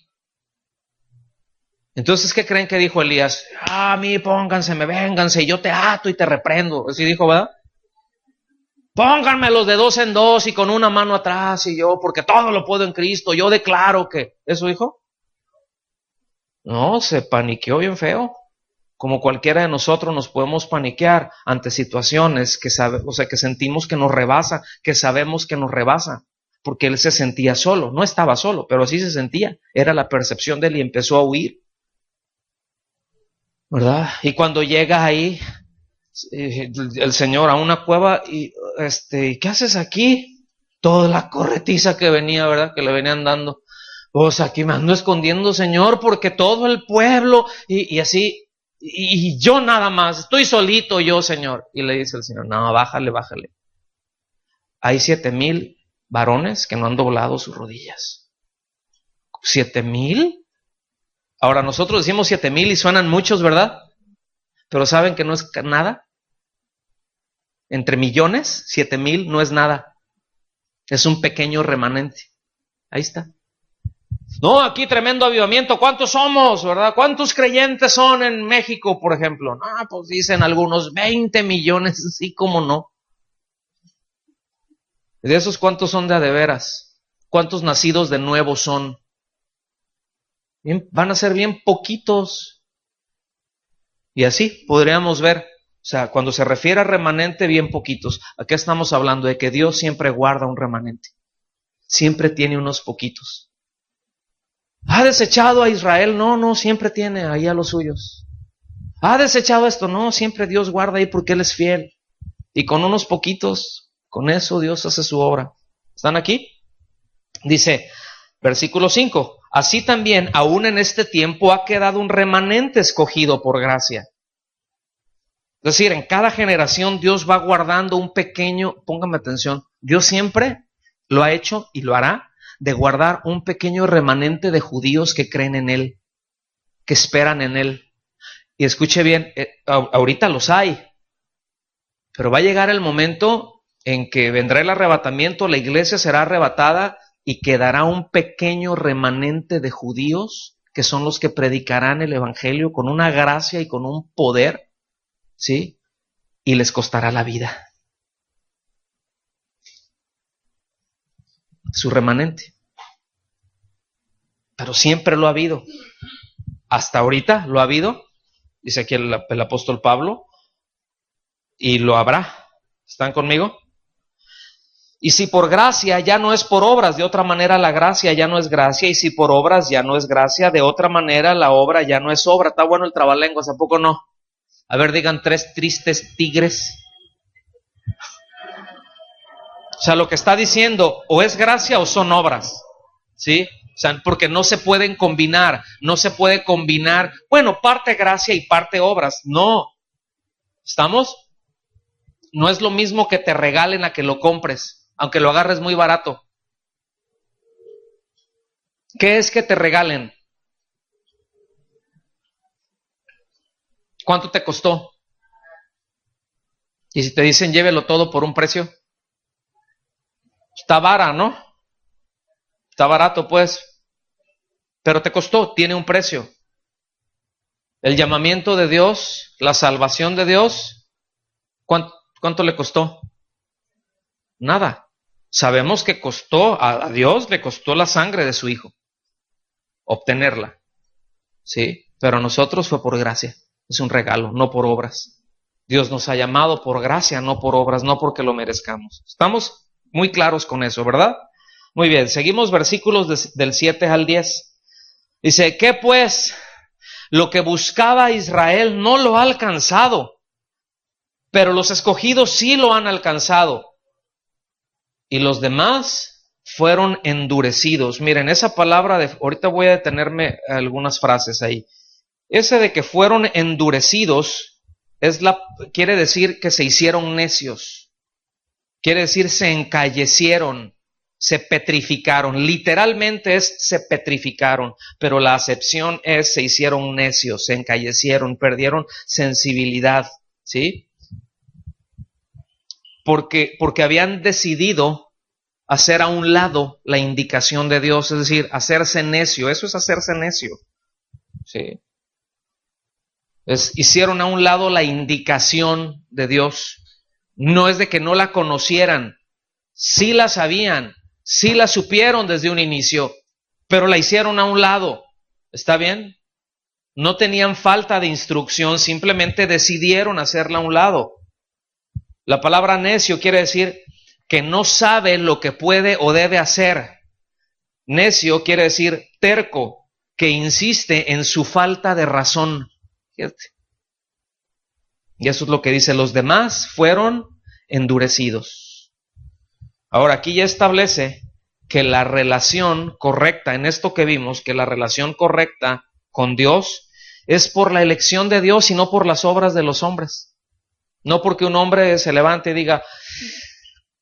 Entonces, ¿qué creen que dijo Elías? A mí pónganse, vénganse, y yo te ato y te reprendo. Así dijo, ¿verdad? Pónganmelos de 2 en 2 y con una mano atrás y yo, porque todo lo puedo en Cristo, yo declaro que... ¿Eso dijo? No, se paniqueó bien feo. Como cualquiera de nosotros nos podemos paniquear ante situaciones que que sentimos que nos rebasa, que sabemos que nos rebasa, porque él se sentía solo, no estaba solo, pero así se sentía, era la percepción de él y empezó a huir, ¿verdad? Y cuando llega ahí, el Señor a una cueva y ¿qué haces aquí? Toda la corretiza que venía, ¿verdad? Que le venían dando. Pues aquí me ando escondiendo, Señor, porque todo el pueblo y así, y yo nada más, estoy solito yo, Señor. Y le dice el Señor, no, bájale. Hay 7,000 varones que no han doblado sus rodillas. ¿7,000? Ahora nosotros decimos 7,000 y suenan muchos, ¿verdad? Pero ¿saben que no es nada? Entre millones, 7,000 no es nada. Es un pequeño remanente. Ahí está. No, aquí tremendo avivamiento. ¿Cuántos somos, verdad? ¿Cuántos creyentes son en México, por ejemplo? No, pues dicen algunos 20 millones, sí, cómo no. ¿De esos cuántos son de veras? ¿Cuántos nacidos de nuevo son? Bien, van a ser bien poquitos. Y así podríamos ver, o sea, cuando se refiere a remanente, bien poquitos. Aquí estamos hablando de que Dios siempre guarda un remanente. Siempre tiene unos poquitos. ¿Ha desechado a Israel? No, siempre tiene ahí a los suyos. ¿Ha desechado esto? No, siempre Dios guarda ahí porque Él es fiel. Y con unos poquitos, con eso Dios hace su obra. ¿Están aquí? Dice, versículo 5. Así también, aún en este tiempo, ha quedado un remanente escogido por gracia. Es decir, en cada generación Dios va guardando un pequeño, póngame atención, Dios siempre lo ha hecho y lo hará, de guardar un pequeño remanente de judíos que creen en Él, que esperan en Él. Y escuche bien, ahorita los hay, pero va a llegar el momento en que vendrá el arrebatamiento, la iglesia será arrebatada y quedará un pequeño remanente de judíos que son los que predicarán el evangelio con una gracia y con un poder, ¿sí? Y les costará la vida. Su remanente. Pero siempre lo ha habido. Hasta ahorita lo ha habido, dice aquí el apóstol Pablo, y lo habrá. ¿Están conmigo? Y si por gracia ya no es por obras, de otra manera la gracia ya no es gracia, y si por obras ya no es gracia, de otra manera la obra ya no es obra. Está bueno el trabalenguas, ¿a poco no? A ver, digan 3 tristes tigres. O sea, lo que está diciendo, o es gracia o son obras, ¿sí? O sea, porque no se pueden combinar, no se puede combinar, bueno, parte gracia y parte obras, no. ¿Estamos? No es lo mismo que te regalen a que lo compres, aunque lo agarres muy barato. ¿Qué es que te regalen? ¿Cuánto te costó? Y si te dicen llévelo todo por un precio, está vara, ¿no? Está barato, pues, pero te costó, tiene un precio. El llamamiento de Dios, la salvación de Dios, ¿cuánto le costó? Nada. Sabemos que costó, a Dios le costó la sangre de su Hijo, obtenerla, ¿sí? Pero a nosotros fue por gracia, es un regalo, no por obras. Dios nos ha llamado por gracia, no por obras, no porque lo merezcamos. Estamos muy claros con eso, ¿verdad? Muy bien, seguimos versículos del 7 al 10. Dice, ¿qué pues? Lo que buscaba Israel no lo ha alcanzado, pero los escogidos sí lo han alcanzado. Y los demás fueron endurecidos. Miren, esa palabra ahorita voy a detenerme algunas frases ahí. Ese de que fueron endurecidos quiere decir que se hicieron necios. Quiere decir se encallecieron, se petrificaron. Literalmente se petrificaron, pero la acepción es se hicieron necios, se encallecieron, perdieron sensibilidad, ¿sí? Porque habían decidido hacer a un lado la indicación de Dios, es decir, hacerse necio. Eso es hacerse necio, ¿sí? Hicieron a un lado la indicación de Dios. No es de que no la conocieran, sí la sabían, sí la supieron desde un inicio, pero la hicieron a un lado. ¿Está bien? No tenían falta de instrucción, simplemente decidieron hacerla a un lado. La palabra necio quiere decir que no sabe lo que puede o debe hacer. Necio quiere decir terco, que insiste en su falta de razón. Fíjate. Y eso es lo que dice, los demás fueron endurecidos. Ahora aquí ya establece que la relación correcta, en esto que vimos, que la relación correcta con Dios es por la elección de Dios y no por las obras de los hombres. No porque un hombre se levante y diga,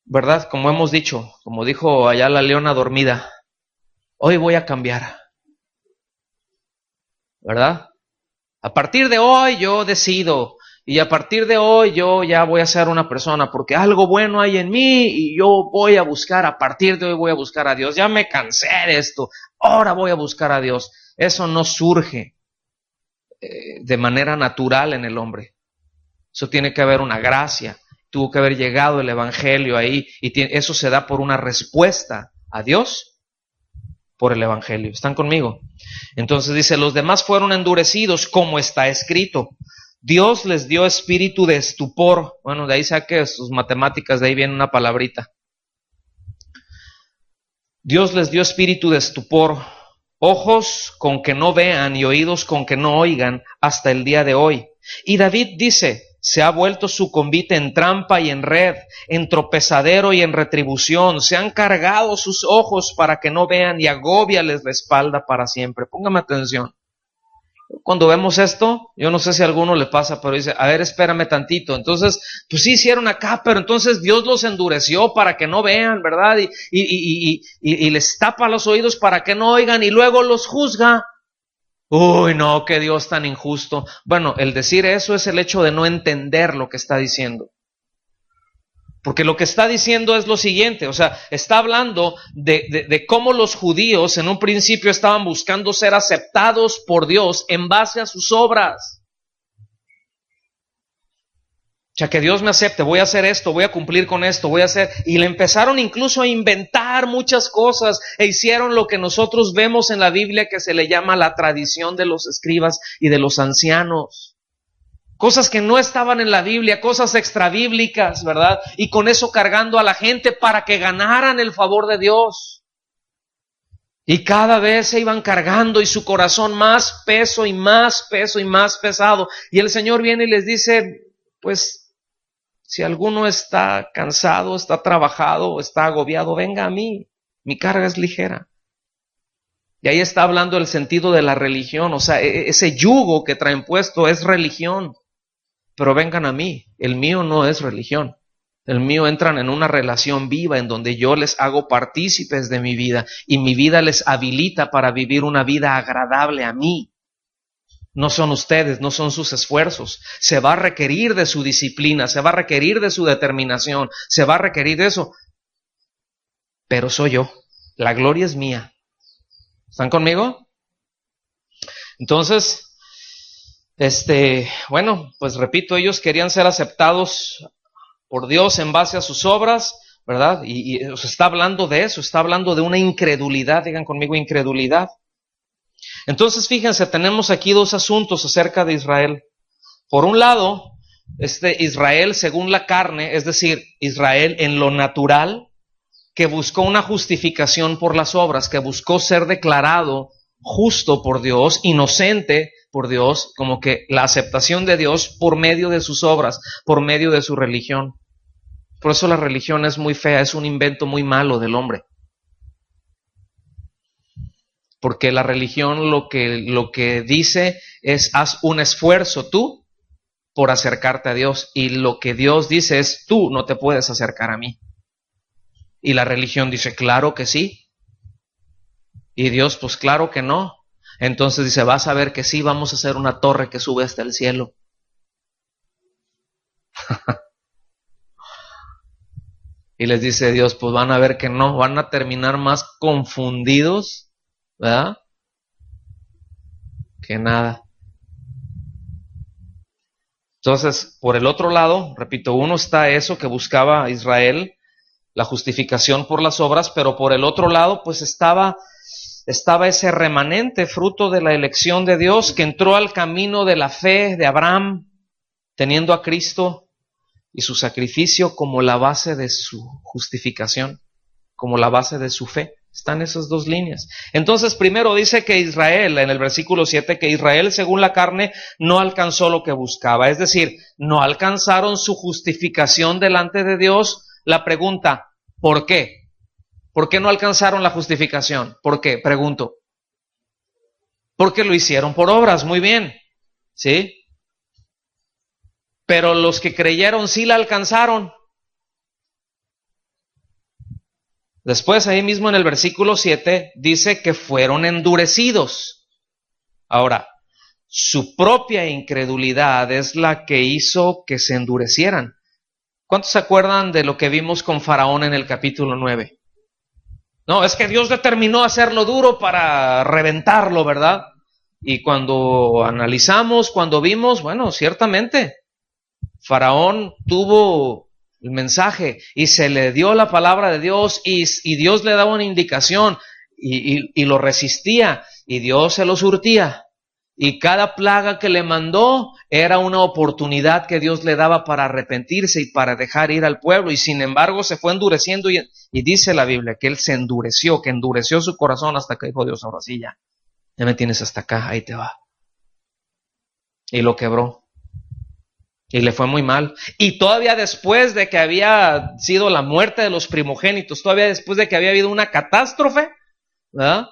¿verdad? Como hemos dicho, como dijo allá la leona dormida, hoy voy a cambiar, ¿verdad? A partir de hoy yo decido, y a partir de hoy yo ya voy a ser una persona, porque algo bueno hay en mí y yo voy a buscar, a partir de hoy voy a buscar a Dios. Ya me cansé de esto, ahora voy a buscar a Dios. Eso no surge de manera natural en el hombre. Eso tiene que haber una gracia. Tuvo que haber llegado el Evangelio ahí, y eso se da por una respuesta a Dios por el Evangelio. ¿Están conmigo? Entonces dice, los demás fueron endurecidos, como está escrito. Dios les dio espíritu de estupor. Bueno, de ahí saque sus matemáticas, de ahí viene una palabrita. Dios les dio espíritu de estupor, ojos con que no vean y oídos con que no oigan hasta el día de hoy. Y David dice, se ha vuelto su convite en trampa y en red, en tropezadero y en retribución. Se han cargado sus ojos para que no vean y agóbiales la espalda para siempre. Póngame atención. Cuando vemos esto, yo no sé si a alguno le pasa, pero dice, a ver, espérame tantito. Entonces, pues sí hicieron acá, pero entonces Dios los endureció para que no vean, ¿verdad? Y les tapa los oídos para que no oigan y luego los juzga. Uy, no, qué Dios tan injusto. Bueno, el decir eso es el hecho de no entender lo que está diciendo. Porque lo que está diciendo es lo siguiente, o sea, está hablando de cómo los judíos en un principio estaban buscando ser aceptados por Dios en base a sus obras. O sea, que Dios me acepte, voy a hacer esto, voy a cumplir con esto, voy a hacer... Y le empezaron incluso a inventar muchas cosas e hicieron lo que nosotros vemos en la Biblia que se le llama la tradición de los escribas y de los ancianos. Cosas que no estaban en la Biblia, cosas extrabíblicas, ¿verdad? Y con eso cargando a la gente para que ganaran el favor de Dios. Y cada vez se iban cargando y su corazón más peso y más peso y más pesado. Y el Señor viene y les dice, pues, si alguno está cansado, está trabajado, está agobiado, venga a mí, mi carga es ligera. Y ahí está hablando el sentido de la religión, o sea, ese yugo que traen puesto es religión. Pero vengan a mí, el mío no es religión. El mío entran en una relación viva en donde yo les hago partícipes de mi vida y mi vida les habilita para vivir una vida agradable a mí. No son ustedes, no son sus esfuerzos. Se va a requerir de su disciplina, se va a requerir de su determinación, se va a requerir de eso. Pero soy yo, la gloria es mía. ¿Están conmigo? Entonces... bueno, pues repito, ellos querían ser aceptados por Dios en base a sus obras, ¿verdad? Y se está hablando de eso, está hablando de una incredulidad, digan conmigo, incredulidad. Entonces, fíjense, tenemos aquí dos asuntos acerca de Israel. Por un lado, Israel según la carne, es decir, Israel en lo natural, que buscó una justificación por las obras, que buscó ser declarado justo por Dios, inocente por Dios, como que la aceptación de Dios por medio de sus obras, por medio de su religión. Por eso la religión es muy fea, es un invento muy malo del hombre. Porque la religión lo que dice es haz un esfuerzo tú por acercarte a Dios, y lo que Dios dice es tú no te puedes acercar a mí. Y la religión dice claro que sí. Y Dios pues claro que no. Entonces dice, vas a ver que sí, vamos a hacer una torre que sube hasta el cielo. Y les dice Dios, pues van a ver que no, van a terminar más confundidos, ¿verdad? Que nada. Entonces, por el otro lado, repito, uno está eso que buscaba Israel, la justificación por las obras, pero por el otro lado, pues estaba ese remanente, fruto de la elección de Dios, que entró al camino de la fe de Abraham, teniendo a Cristo y su sacrificio como la base de su justificación, como la base de su fe. Están esas dos líneas. Entonces, primero dice que Israel, en el versículo 7, que Israel según la carne no alcanzó lo que buscaba. Es decir, no alcanzaron su justificación delante de Dios. La pregunta, ¿por qué? ¿Por qué no alcanzaron la justificación? ¿Por qué? Pregunto. Porque lo hicieron por obras, muy bien, ¿sí? Pero los que creyeron sí la alcanzaron. Después, ahí mismo en el versículo 7, dice que fueron endurecidos. Ahora, su propia incredulidad es la que hizo que se endurecieran. ¿Cuántos se acuerdan de lo que vimos con Faraón en el capítulo 9? No, es que Dios determinó hacerlo duro para reventarlo, ¿verdad? Y cuando analizamos, cuando vimos, bueno, ciertamente, Faraón tuvo el mensaje y se le dio la palabra de Dios y Dios le daba una indicación y lo resistía y Dios se lo surtía. Y cada plaga que le mandó era una oportunidad que Dios le daba para arrepentirse y para dejar ir al pueblo. Y sin embargo se fue endureciendo y dice la Biblia que él se endureció, que endureció su corazón hasta que dijo Dios, ahora sí ya me tienes hasta acá, ahí te va. Y lo quebró. Y le fue muy mal. Y todavía después de que había sido la muerte de los primogénitos, todavía después de que había habido una catástrofe, ¿verdad?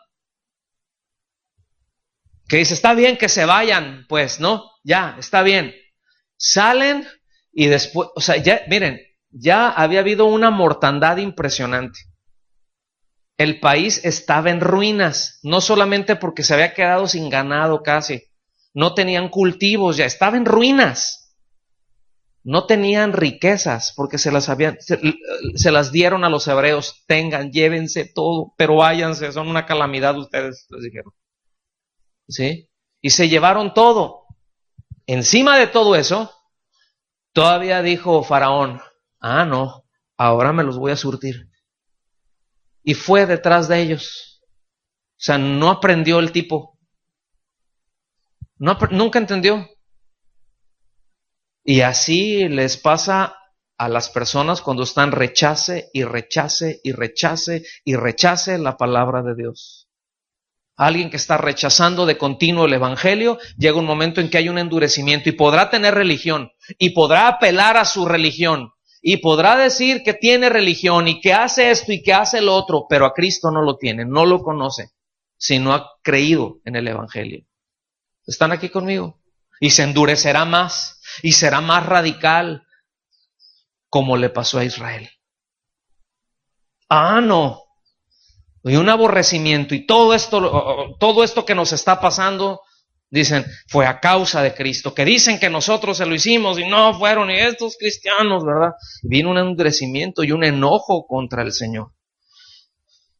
Que dice, está bien que se vayan, pues, ¿no? Ya, está bien. Salen y después, o sea, ya, miren, ya había habido una mortandad impresionante. El país estaba en ruinas, no solamente porque se había quedado sin ganado casi, no tenían cultivos, ya estaba en ruinas. No tenían riquezas porque se las dieron a los hebreos. Tengan, llévense todo, pero váyanse, son una calamidad ustedes, les dijeron. ¿Sí? Y se llevaron todo. Encima de todo eso, todavía dijo Faraón, no, ahora me los voy a surtir. Y fue detrás de ellos. O sea, no aprendió el tipo. Nunca entendió. Y así les pasa a las personas cuando están rechace y rechace y rechace y rechace la palabra de Dios. Alguien que está rechazando de continuo el evangelio, llega un momento en que hay un endurecimiento y podrá tener religión y podrá apelar a su religión y podrá decir que tiene religión y que hace esto y que hace lo otro, pero a Cristo no lo tiene, no lo conoce, si no ha creído en el evangelio. ¿Están aquí conmigo? Y se endurecerá más y será más radical, como le pasó a Israel. No. Y un aborrecimiento y todo esto que nos está pasando, dicen, fue a causa de Cristo, que dicen que nosotros se lo hicimos y no fueron y estos cristianos, ¿verdad? Y vino un endurecimiento y un enojo contra el Señor.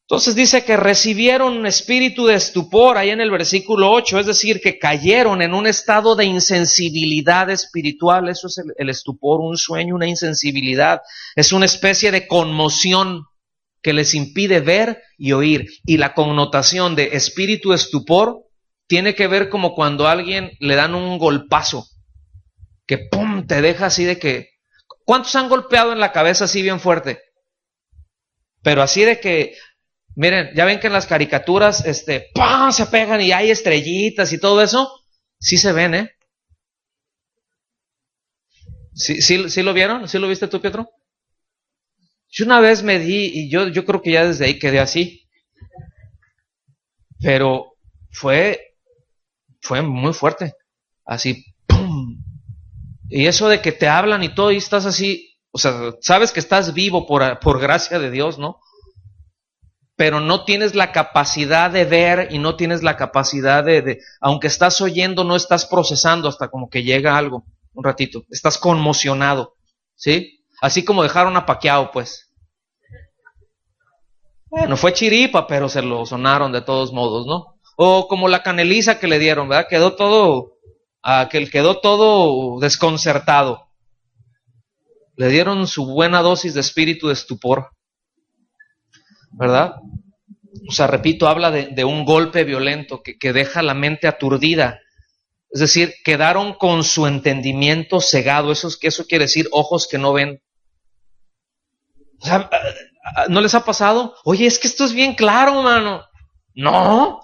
Entonces dice que recibieron un espíritu de estupor ahí en el versículo 8, es decir, que cayeron en un estado de insensibilidad espiritual. Eso es el estupor, un sueño, una insensibilidad. Es una especie de conmoción que les impide ver y oír. Y la connotación de espíritu de estupor tiene que ver como cuando a alguien le dan un golpazo, que ¡pum!, te deja así de que... ¿Cuántos han golpeado en la cabeza así bien fuerte? Pero así de que... Miren, ya ven que en las caricaturas, ¡pam!, se pegan y hay estrellitas y todo eso. Sí se ven, ¿eh? ¿Sí lo vieron? ¿Sí lo viste tú, Pietro? Yo una vez me di, y yo creo que ya desde ahí quedé así. Pero fue muy fuerte. Así, ¡pum! Y eso de que te hablan y todo y estás así, o sea, sabes que estás vivo por gracia de Dios, ¿no? Pero no tienes la capacidad de ver y no tienes la capacidad aunque estás oyendo, no estás procesando hasta como que llega algo, un ratito, estás conmocionado, ¿sí? Así como dejaron a Pacquiao, pues. Bueno, fue chiripa, pero se lo sonaron de todos modos, ¿no? O como la caneliza que le dieron, ¿verdad? Quedó todo desconcertado. Le dieron su buena dosis de espíritu de estupor, ¿verdad? O sea, repito, habla de un golpe violento que deja la mente aturdida. Es decir, quedaron con su entendimiento cegado. Eso quiere decir ojos que no ven. O sea, ¿No les ha pasado? Oye, es que esto es bien claro, mano. No,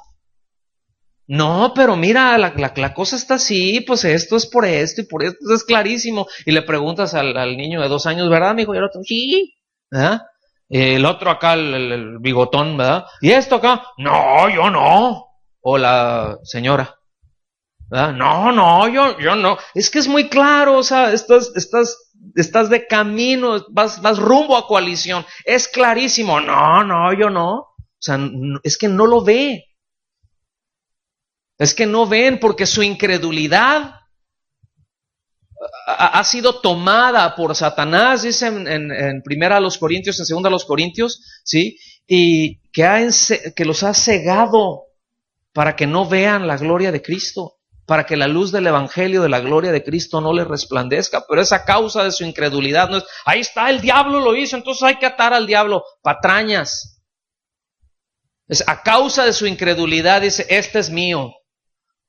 pero mira, la cosa está así, pues esto es por esto y por esto, es clarísimo. Y le preguntas al niño de 2 años, ¿verdad, mijo? Y el otro, sí, ¿verdad? El otro acá, el bigotón, ¿verdad? ¿Y esto acá? No, yo no. O la señora, ¿verdad? No, yo no. Es que es muy claro, o sea, estás de camino, vas rumbo a coalición. Es clarísimo. No, yo no. O sea, es que no lo ve. Es que no ven porque su incredulidad ha sido tomada por Satanás, dice en primera a los Corintios, en segunda a los Corintios, ¿sí? Y que los ha cegado para que no vean la gloria de Cristo, para que la luz del Evangelio de la gloria de Cristo no les resplandezca, pero es a causa de su incredulidad. No es, ahí está, el diablo lo hizo, entonces hay que atar al diablo, patrañas. Es a causa de su incredulidad, dice, este es mío.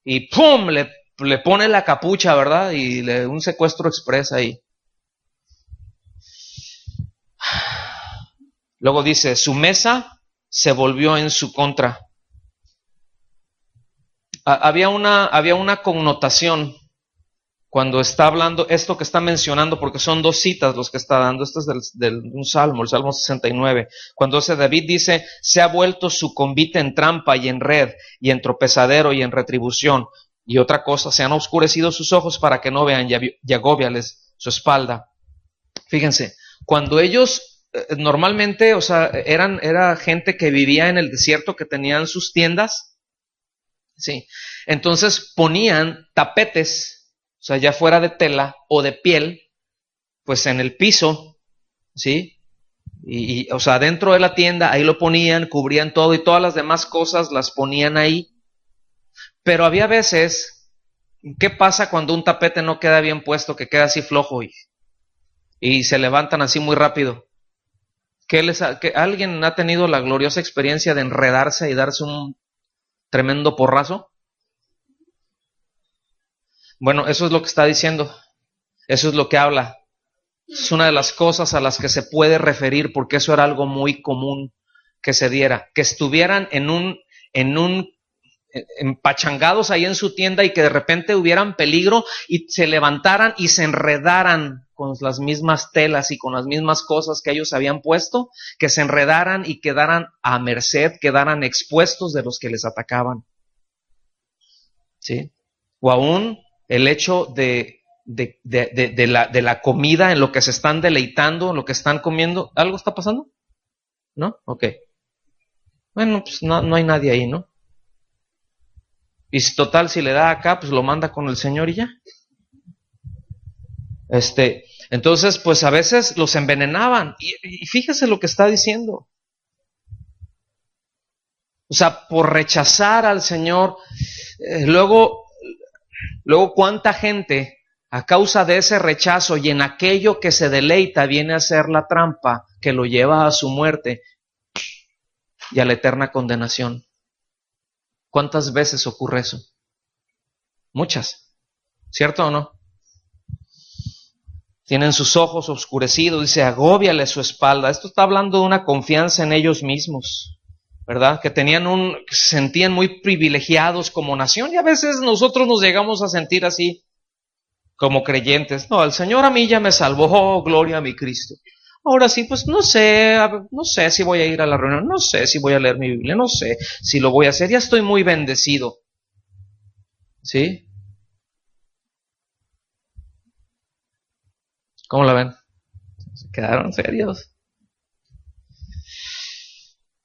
Y ¡pum! Le pone la capucha, ¿verdad? Y un secuestro express ahí. Luego dice, su mesa se volvió en su contra. Había una connotación cuando está hablando, esto que está mencionando, porque son 2 citas los que está dando, esto es de un salmo, el Salmo 69, cuando David dice, se ha vuelto su convite en trampa y en red, y en tropezadero y en retribución, y otra cosa, se han oscurecido sus ojos para que no vean, y agóbiales su espalda. Fíjense, cuando ellos normalmente, o sea, era gente que vivía en el desierto, que tenían sus tiendas, sí, entonces ponían tapetes, o sea, ya fuera de tela o de piel, pues en el piso, ¿sí? O sea, dentro de la tienda, ahí lo ponían, cubrían todo y todas las demás cosas las ponían ahí. Pero había veces, ¿qué pasa cuando un tapete no queda bien puesto, que queda así flojo y se levantan así muy rápido? ¿Alguien ha tenido la gloriosa experiencia de enredarse y darse un tremendo porrazo? Bueno, eso es lo que está diciendo. Eso es lo que habla. Es una de las cosas a las que se puede referir, porque eso era algo muy común que se diera. Que estuvieran empachangados ahí en su tienda y que de repente hubieran peligro y se levantaran y se enredaran con las mismas telas y con las mismas cosas que ellos habían puesto, que se enredaran y quedaran a merced, quedaran expuestos de los que les atacaban. ¿Sí? O aún el hecho de la comida, en lo que se están deleitando, en lo que están comiendo. ¿Algo está pasando? ¿No? Ok. Bueno, pues no hay nadie ahí, ¿no? Y total, si le da acá, pues lo manda con el Señor y ya. Entonces, pues a veces los envenenaban. Y fíjese lo que está diciendo. O sea, por rechazar al Señor. Luego cuánta gente, a causa de ese rechazo y en aquello que se deleita, viene a ser la trampa que lo lleva a su muerte y a la eterna condenación. ¿Cuántas veces ocurre eso? Muchas. ¿Cierto o no? Tienen sus ojos oscurecidos, dice, agóbiale su espalda. Esto está hablando de una confianza en ellos mismos, ¿verdad? Que se sentían muy privilegiados como nación, y a veces nosotros nos llegamos a sentir así como creyentes. No, el Señor a mí ya me salvó, oh, gloria a mi Cristo. Ahora sí, pues no sé si voy a ir a la reunión, no sé si voy a leer mi Biblia, no sé si lo voy a hacer, ya estoy muy bendecido. ¿Sí? ¿Cómo la ven? ¿Se quedaron serios?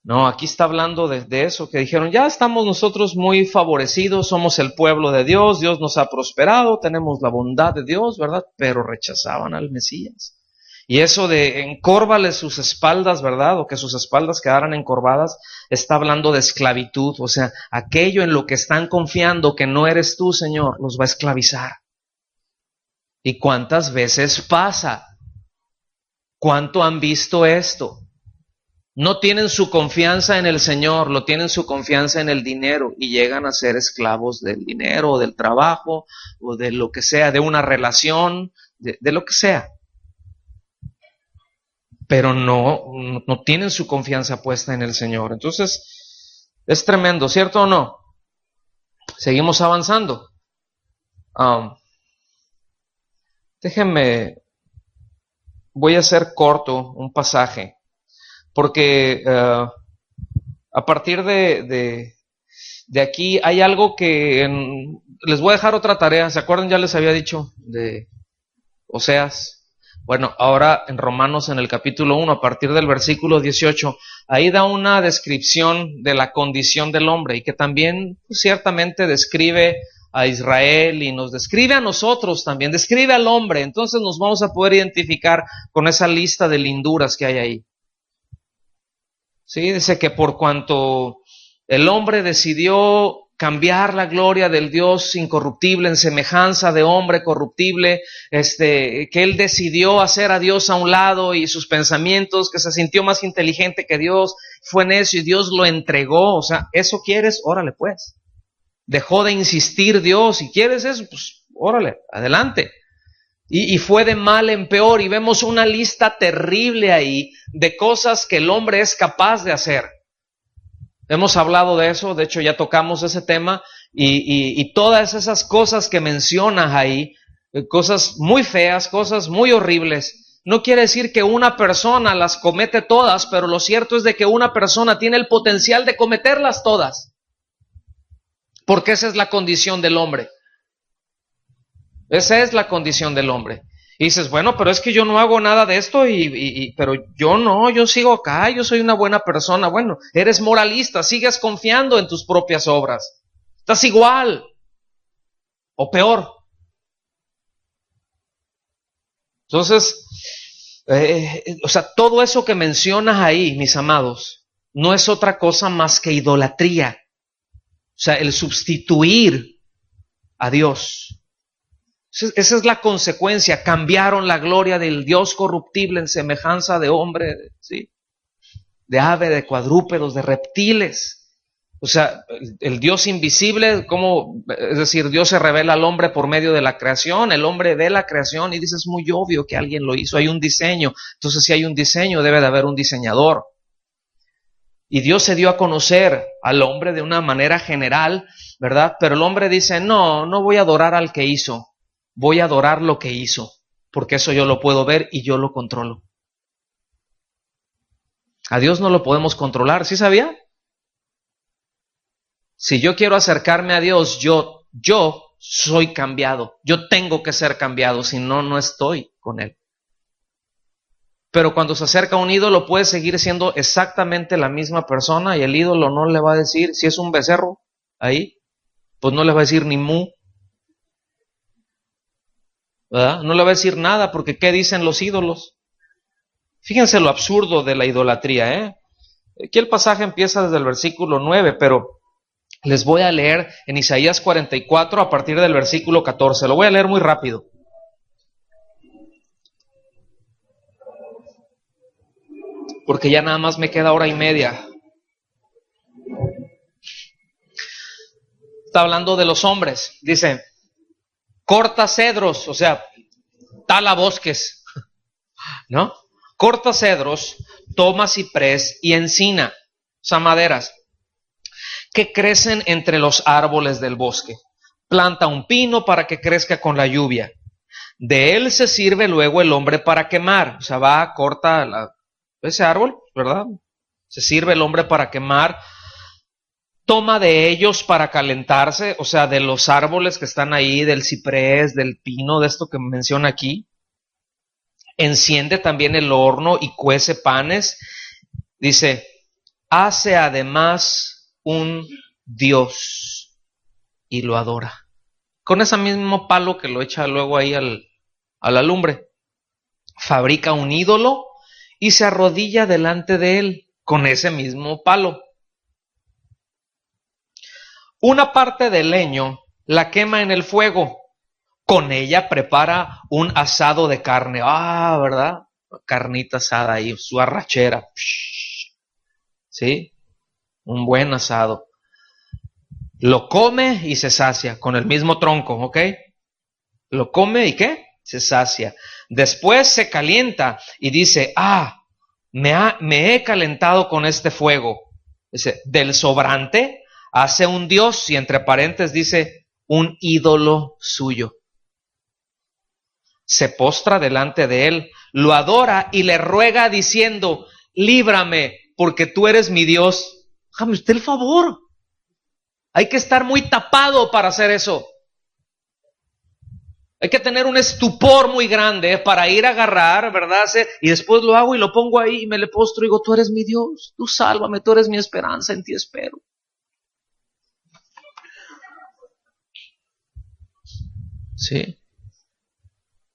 No, aquí está hablando de eso, que dijeron, ya estamos nosotros muy favorecidos, somos el pueblo de Dios, Dios nos ha prosperado, tenemos la bondad de Dios, ¿verdad? Pero rechazaban al Mesías. Y eso de encórvale sus espaldas, ¿verdad? O que sus espaldas quedaran encorvadas, está hablando de esclavitud. O sea, aquello en lo que están confiando que no eres tú, Señor, los va a esclavizar. ¿Y cuántas veces pasa? ¿Cuánto han visto esto? No tienen su confianza en el Señor, lo tienen su confianza en el dinero y llegan a ser esclavos del dinero o del trabajo o de lo que sea, de una relación, de lo que sea. pero no tienen su confianza puesta en el Señor. Entonces, es tremendo, ¿cierto o no? Seguimos avanzando. Déjenme, voy a hacer corto un pasaje, porque a partir de aquí hay algo que les voy a dejar otra tarea. ¿Se acuerdan? Ya les había dicho de Oseas. Bueno, ahora en Romanos, en el capítulo 1, a partir del versículo 18, ahí da una descripción de la condición del hombre y que también pues, ciertamente describe a Israel y nos describe a nosotros también, describe al hombre. Entonces nos vamos a poder identificar con esa lista de linduras que hay ahí. Sí, dice que por cuanto el hombre decidió cambiar la gloria del Dios incorruptible en semejanza de hombre corruptible, que él decidió hacer a Dios a un lado y sus pensamientos, que se sintió más inteligente que Dios, fue necio y Dios lo entregó. O sea, ¿eso quieres? Órale pues. Dejó de insistir Dios, si quieres eso, pues órale, adelante. Y fue de mal en peor, y vemos una lista terrible ahí de cosas que el hombre es capaz de hacer. Hemos hablado de eso, de hecho ya tocamos ese tema, y todas esas cosas que mencionas ahí, cosas muy feas, cosas muy horribles, no quiere decir que una persona las comete todas, pero lo cierto es de que una persona tiene el potencial de cometerlas todas, porque esa es la condición del hombre. Esa es la condición del hombre. Y dices, bueno, pero es que yo no hago nada de esto, pero yo no, yo sigo acá, yo soy una buena persona. Bueno, eres moralista, sigues confiando en tus propias obras. Estás igual, o peor. Entonces, todo eso que mencionas ahí, mis amados, no es otra cosa más que idolatría. O sea, el sustituir a Dios. Esa es la consecuencia. Cambiaron la gloria del Dios corruptible en semejanza de hombre, ¿sí? De ave, de cuadrúpedos, de reptiles. O sea, el Dios invisible, es decir, Dios se revela al hombre por medio de la creación. El hombre ve la creación y dice, es muy obvio que alguien lo hizo, hay un diseño. Entonces, si hay un diseño, debe de haber un diseñador. Y Dios se dio a conocer al hombre de una manera general, ¿verdad? Pero el hombre dice, no voy a adorar al que hizo. Voy a adorar lo que hizo, porque eso yo lo puedo ver y yo lo controlo. A Dios no lo podemos controlar, ¿sí sabía? Si yo quiero acercarme a Dios, yo soy cambiado. Yo tengo que ser cambiado, si no, no estoy con Él. Pero cuando se acerca a un ídolo, puede seguir siendo exactamente la misma persona y el ídolo no le va a decir, si es un becerro, ahí, pues no le va a decir ni mu. ¿Verdad? No le va a decir nada, porque ¿qué dicen los ídolos? Fíjense lo absurdo de la idolatría, Aquí el pasaje empieza desde el versículo 9, pero les voy a leer en Isaías 44 a partir del versículo 14. Lo voy a leer muy rápido. Porque ya nada más me queda hora y media. Está hablando de los hombres. Dice, corta cedros, o sea, tala bosques, ¿no? Corta cedros, toma ciprés y encina, o sea, maderas, que crecen entre los árboles del bosque. Planta un pino para que crezca con la lluvia. De él se sirve luego el hombre para quemar, o sea, corta ese árbol, ¿verdad? Se sirve el hombre para quemar. Toma de ellos para calentarse, o sea, de los árboles que están ahí, del ciprés, del pino, de esto que menciona aquí. Enciende también el horno y cuece panes. Dice, hace además un Dios y lo adora. Con ese mismo palo que lo echa luego ahí a la lumbre. Fabrica un ídolo y se arrodilla delante de él con ese mismo palo. Una parte del leño la quema en el fuego. Con ella prepara un asado de carne. ¿Verdad? Carnita asada ahí, su arrachera. ¿Sí? Un buen asado. Lo come y se sacia con el mismo tronco, ¿ok? Lo come y ¿qué? Se sacia. Después se calienta y dice, me he calentado con este fuego. Dice, del sobrante hace un dios, y entre paréntesis dice, un ídolo suyo. Se postra delante de él, lo adora y le ruega diciendo, líbrame, porque tú eres mi Dios. Hágame usted el favor. Hay que estar muy tapado para hacer eso. Hay que tener un estupor muy grande para ir a agarrar, ¿verdad? Y después lo hago y lo pongo ahí y me le postro y digo, tú eres mi Dios, tú sálvame, tú eres mi esperanza, en ti espero. Sí.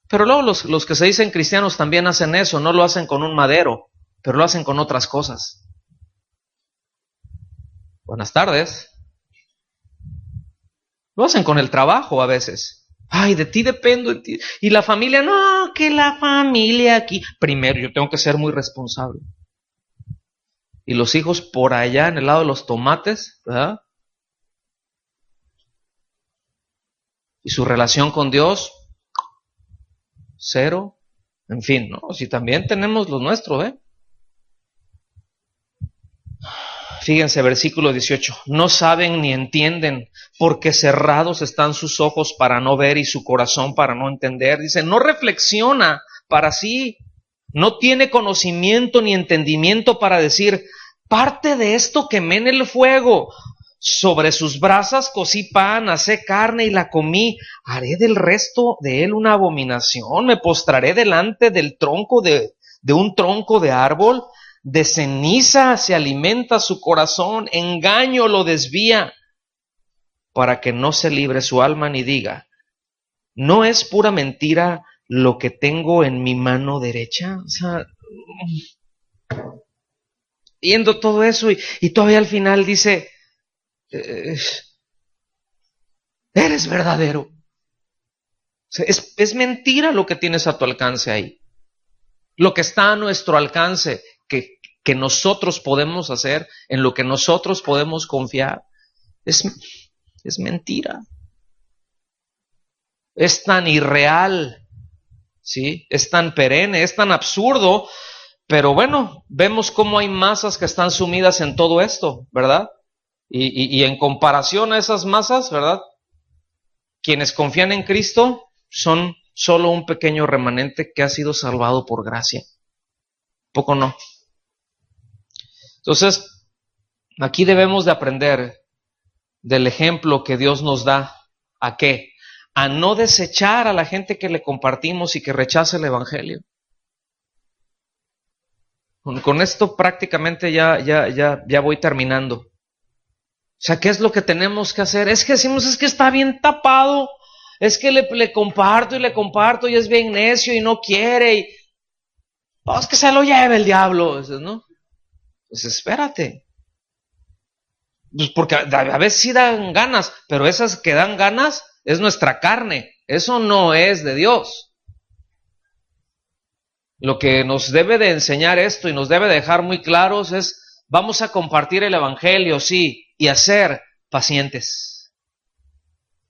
Pero luego los que se dicen cristianos también hacen eso, no lo hacen con un madero, pero lo hacen con otras cosas. Buenas tardes. Lo hacen con el trabajo a veces. Ay, de ti dependo, de ti. Y la familia, no, que la familia aquí. Primero, yo tengo que ser muy responsable. Y los hijos por allá en el lado de los tomates, ¿verdad? Y su relación con Dios, cero. En fin, ¿no? Si también tenemos lo nuestro, ¿eh? Fíjense, versículo 18. No saben ni entienden, porque cerrados están sus ojos para no ver y su corazón para no entender. Dice, no reflexiona para sí, no tiene conocimiento ni entendimiento para decir, parte de esto quemé en el fuego, sobre sus brasas cocí pan, asé carne y la comí, haré del resto de él una abominación, me postraré delante del tronco de un tronco de árbol. De ceniza se alimenta su corazón, engaño lo desvía, para que no se libre su alma ni diga, ¿no es pura mentira lo que tengo en mi mano derecha? O sea, viendo todo eso y todavía al final dice, eres verdadero. O sea, es mentira lo que tienes a tu alcance ahí. Lo que está a nuestro alcance, que nosotros podemos hacer, en lo que nosotros podemos confiar, es mentira. Es tan irreal, ¿sí? Es tan perenne, es tan absurdo, pero bueno, vemos cómo hay masas que están sumidas en todo esto, ¿verdad? Y en comparación a esas masas, ¿verdad? Quienes confían en Cristo son solo un pequeño remanente que ha sido salvado por gracia. Poco no. Entonces, aquí debemos de aprender del ejemplo que Dios nos da. ¿A qué? A no desechar a la gente que le compartimos y que rechace el Evangelio. Con esto prácticamente ya voy terminando. O sea, ¿qué es lo que tenemos que hacer? Es que decimos, es que está bien tapado. Es que le comparto y es bien necio y no quiere. Y es que se lo lleve el diablo, ¿no? Pues espérate. Pues porque a veces sí dan ganas, pero esas que dan ganas es nuestra carne. Eso no es de Dios. Lo que nos debe de enseñar esto y nos debe dejar muy claros es, vamos a compartir el Evangelio, sí, y a ser pacientes.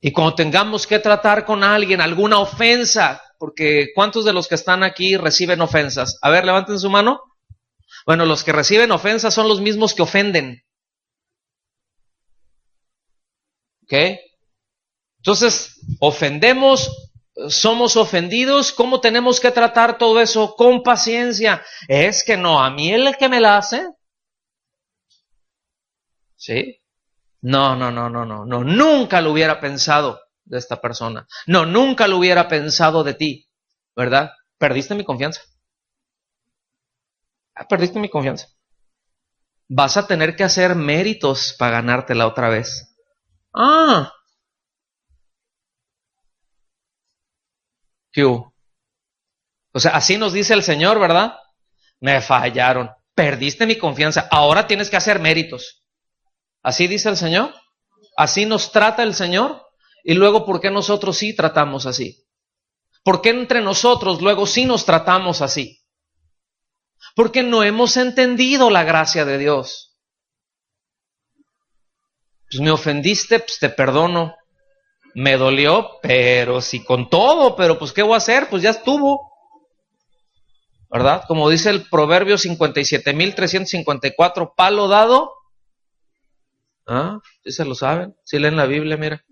Y cuando tengamos que tratar con alguien alguna ofensa, porque ¿cuántos de los que están aquí reciben ofensas? A ver, levanten su mano. Bueno, los que reciben ofensas son los mismos que ofenden. ¿Ok? Entonces, ofendemos, somos ofendidos. ¿Cómo tenemos que tratar todo eso? Con paciencia. Es que no, a mí el que me la hace. ¿Sí? No, nunca lo hubiera pensado de esta persona. No, nunca lo hubiera pensado de ti, ¿verdad? Perdiste mi confianza. Perdiste mi confianza. Vas a tener que hacer méritos para ganártela otra vez. ¿Qué hubo? O sea, así nos dice el Señor, ¿verdad? Me fallaron. Perdiste mi confianza. Ahora tienes que hacer méritos. ¿Así dice el Señor? ¿Así nos trata el Señor? Y luego, ¿por qué nosotros sí tratamos así? ¿Por qué entre nosotros luego sí nos tratamos así? Porque no hemos entendido la gracia de Dios. Pues me ofendiste, pues te perdono. Me dolió, pero sí con todo, pero pues ¿qué voy a hacer? Pues ya estuvo. ¿verdad? Como dice el Proverbio 57.354, palo dado. ¿Ah? ¿Sí se lo saben? ¿Sí leen la Biblia? Mira.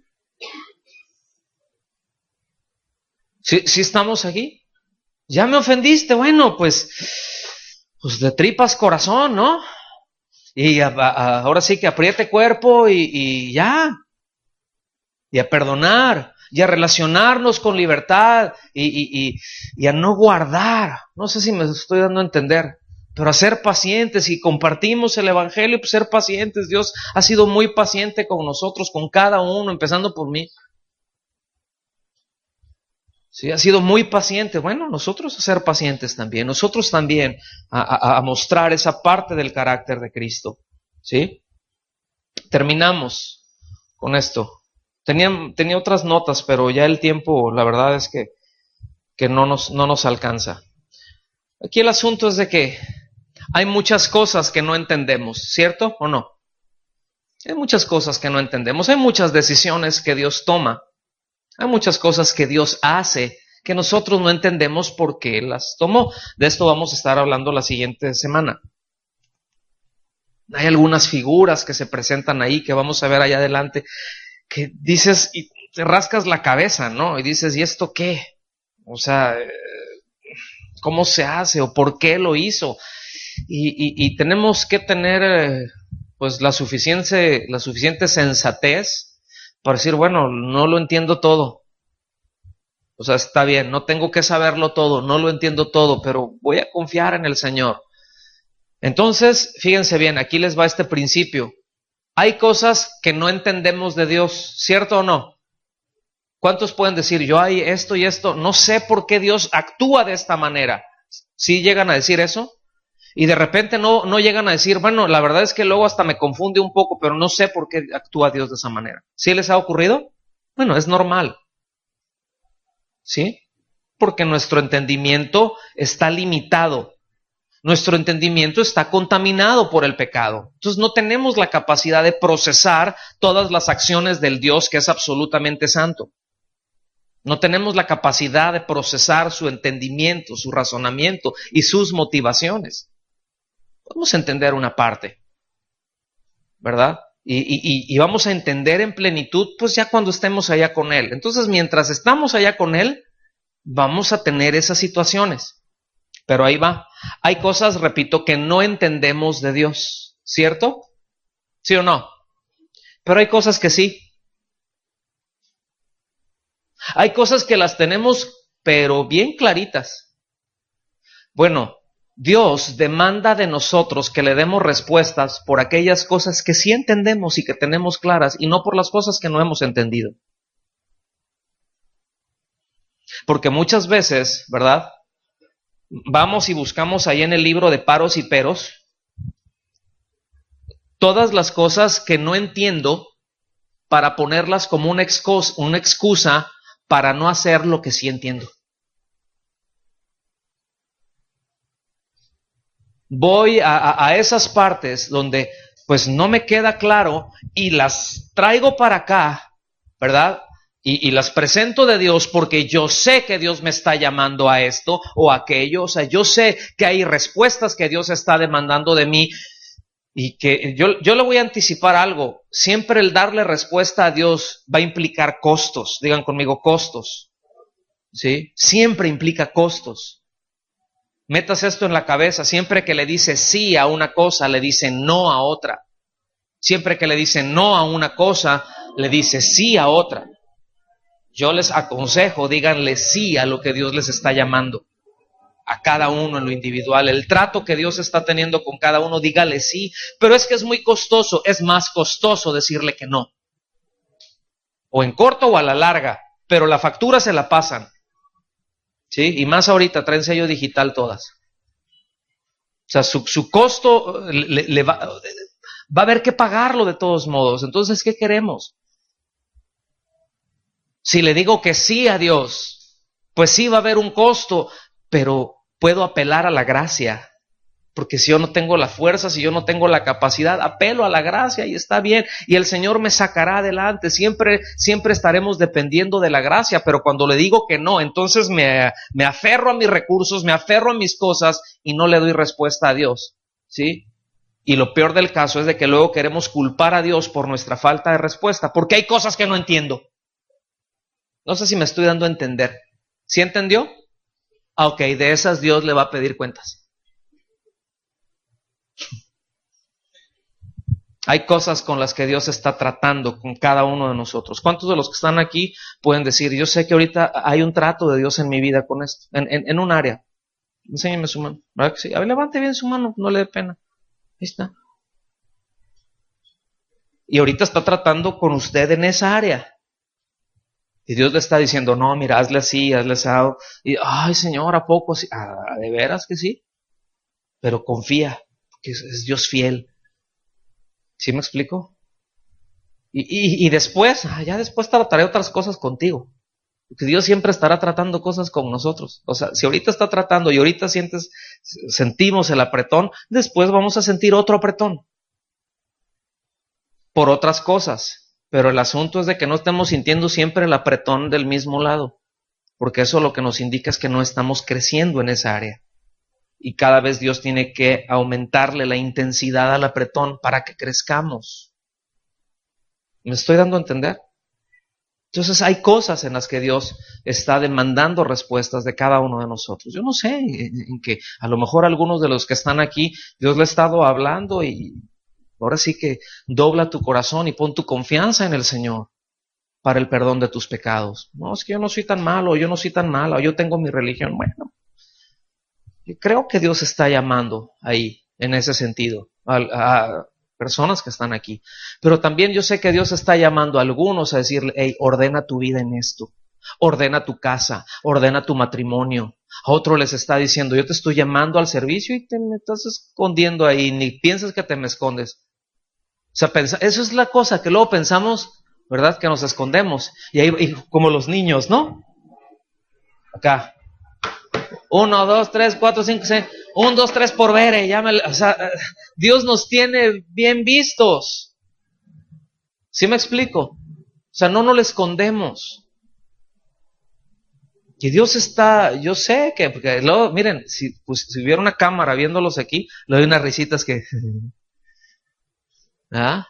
¿Sí estamos aquí? ¿Ya me ofendiste? Bueno, pues de tripas corazón, ¿no? Y ahora sí que apriete cuerpo y ya. Y a perdonar, y a relacionarnos con libertad, y a no guardar. No sé si me estoy dando a entender, pero a ser pacientes, y compartimos el Evangelio, pues ser pacientes. Dios ha sido muy paciente con nosotros, con cada uno, empezando por mí. Sí, ha sido muy paciente. Bueno, nosotros a ser pacientes también, nosotros también a mostrar esa parte del carácter de Cristo. ¿Sí? Terminamos con esto. Tenía otras notas, pero ya el tiempo, la verdad es que no nos alcanza. Aquí el asunto es de que hay muchas cosas que no entendemos, ¿cierto o no? Hay muchas cosas que no entendemos, hay muchas decisiones que Dios toma, hay muchas cosas que Dios hace que nosotros no entendemos por qué las tomó. De esto vamos a estar hablando la siguiente semana. Hay algunas figuras que se presentan ahí que vamos a ver allá adelante, que dices y te rascas la cabeza, ¿no? Y dices, ¿y esto qué? O sea, ¿cómo se hace? ¿O por qué lo hizo? Y tenemos que tener pues la suficiente sensatez para decir, bueno, no lo entiendo todo. O sea, está bien, no tengo que saberlo todo, no lo entiendo todo, pero voy a confiar en el Señor. Entonces, fíjense bien, aquí les va este principio. Hay cosas que no entendemos de Dios, ¿cierto o no? ¿Cuántos pueden decir, yo hay esto y esto, no sé por qué Dios actúa de esta manera? ¿Sí llegan a decir eso? Y de repente no llegan a decir, bueno, la verdad es que luego hasta me confunde un poco, pero no sé por qué actúa Dios de esa manera. ¿Sí les ha ocurrido? Bueno, es normal. ¿Sí? Porque nuestro entendimiento está limitado. Nuestro entendimiento está contaminado por el pecado. Entonces no tenemos la capacidad de procesar todas las acciones del Dios que es absolutamente santo. No tenemos la capacidad de procesar su entendimiento, su razonamiento y sus motivaciones. Podemos entender una parte, ¿verdad? Y vamos a entender en plenitud, pues ya cuando estemos allá con Él. Entonces, mientras estamos allá con Él, vamos a tener esas situaciones. Pero ahí va. Hay cosas, repito, que no entendemos de Dios, ¿cierto? ¿Sí o no? Pero hay cosas que sí. Hay cosas que las tenemos, pero bien claritas. Bueno, Dios demanda de nosotros que le demos respuestas por aquellas cosas que sí entendemos y que tenemos claras, y no por las cosas que no hemos entendido. Porque muchas veces, ¿verdad? Vamos y buscamos ahí en el libro de paros y peros todas las cosas que no entiendo para ponerlas como una excusa para no hacer lo que sí entiendo. Voy a esas partes donde pues no me queda claro y las traigo para acá, ¿verdad? Y las presento de Dios porque yo sé que Dios me está llamando a esto o a aquello. O sea, yo sé que hay respuestas que Dios está demandando de mí y que yo le voy a anticipar algo. Siempre el darle respuesta a Dios va a implicar costos. Digan conmigo, costos. ¿Sí? Siempre implica costos. Metas esto en la cabeza. Siempre que le dice sí a una cosa, le dice no a otra. Siempre que le dice no a una cosa, le dice sí a otra. Yo les aconsejo, díganle sí a lo que Dios les está llamando. A cada uno en lo individual. El trato que Dios está teniendo con cada uno, dígale sí. Pero es que es muy costoso. Es más costoso decirle que no. O en corto o a la larga. Pero la factura se la pasan. ¿Sí? Y más ahorita, traen sello digital todas. O sea, su costo le va a haber que pagarlo de todos modos. Entonces, ¿qué queremos? Si le digo que sí a Dios, pues sí va a haber un costo, pero puedo apelar a la gracia. Porque si yo no tengo la fuerza, si yo no tengo la capacidad, apelo a la gracia y está bien. Y el Señor me sacará adelante. Siempre estaremos dependiendo de la gracia. Pero cuando le digo que no, entonces me aferro a mis recursos, me aferro a mis cosas y no le doy respuesta a Dios. ¿Sí? Y lo peor del caso es de que luego queremos culpar a Dios por nuestra falta de respuesta. Porque hay cosas que no entiendo. No sé si me estoy dando a entender. ¿Sí entendió? Ok, de esas Dios le va a pedir cuentas. Hay cosas con las que Dios está tratando con cada uno de nosotros. ¿Cuántos de los que están aquí pueden decir, yo sé que ahorita hay un trato de Dios en mi vida con esto, en un área? Enséñeme su mano. ¿Verdad que sí? A ver, levante bien su mano, no le dé pena. Ahí está. Y ahorita está tratando con usted en esa área. Y Dios le está diciendo, no, mira, hazle así, hazle asado. Y, ay, Señor, ¿a poco sí? Ah, ¿de veras que sí? Pero confía, que es Dios fiel. ¿Sí me explico? Y después, ya después trataré otras cosas contigo. Porque Dios siempre estará tratando cosas con nosotros. O sea, si ahorita está tratando y ahorita sentimos el apretón, después vamos a sentir otro apretón. Por otras cosas. Pero el asunto es de que no estemos sintiendo siempre el apretón del mismo lado. Porque eso lo que nos indica es que no estamos creciendo en esa área. Y cada vez Dios tiene que aumentarle la intensidad al apretón para que crezcamos. ¿Me estoy dando a entender? Entonces hay cosas en las que Dios está demandando respuestas de cada uno de nosotros. Yo no sé en que a lo mejor algunos de los que están aquí, Dios le ha estado hablando y ahora sí que dobla tu corazón y pon tu confianza en el Señor para el perdón de tus pecados. No, es que yo no soy tan malo, yo no soy tan mala, yo tengo mi religión. Bueno, yo creo que Dios está llamando ahí, en ese sentido, a personas que están aquí. Pero también yo sé que Dios está llamando a algunos a decirle, hey, ordena tu vida en esto. Ordena tu casa, ordena tu matrimonio. A otro les está diciendo, yo te estoy llamando al servicio y me estás escondiendo ahí, ni piensas que te me escondes. O sea, eso es la cosa que luego pensamos, ¿verdad? Que nos escondemos. Y como los niños, ¿no? Acá. 1, 2, 3, 4, 5, 6. 1, 2, 3 por ver. O sea, Dios nos tiene bien vistos. ¿Sí me explico? O sea, no nos lo escondemos. Y Dios está, yo sé que, porque luego, miren, si hubiera una cámara viéndolos aquí, le doy unas risitas que, ¿ah?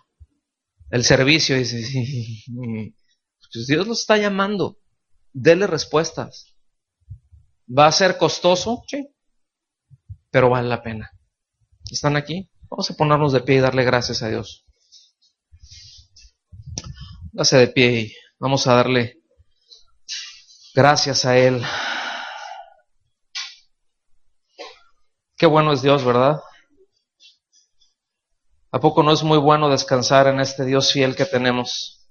El servicio dice, pues Dios los está llamando, dele respuestas. ¿Va a ser costoso? Sí, pero vale la pena. ¿Están aquí? Vamos a ponernos de pie y darle gracias a Dios. Hágase de pie y vamos a darle gracias a Él. Qué bueno es Dios, ¿verdad? ¿A poco no es muy bueno descansar en este Dios fiel que tenemos?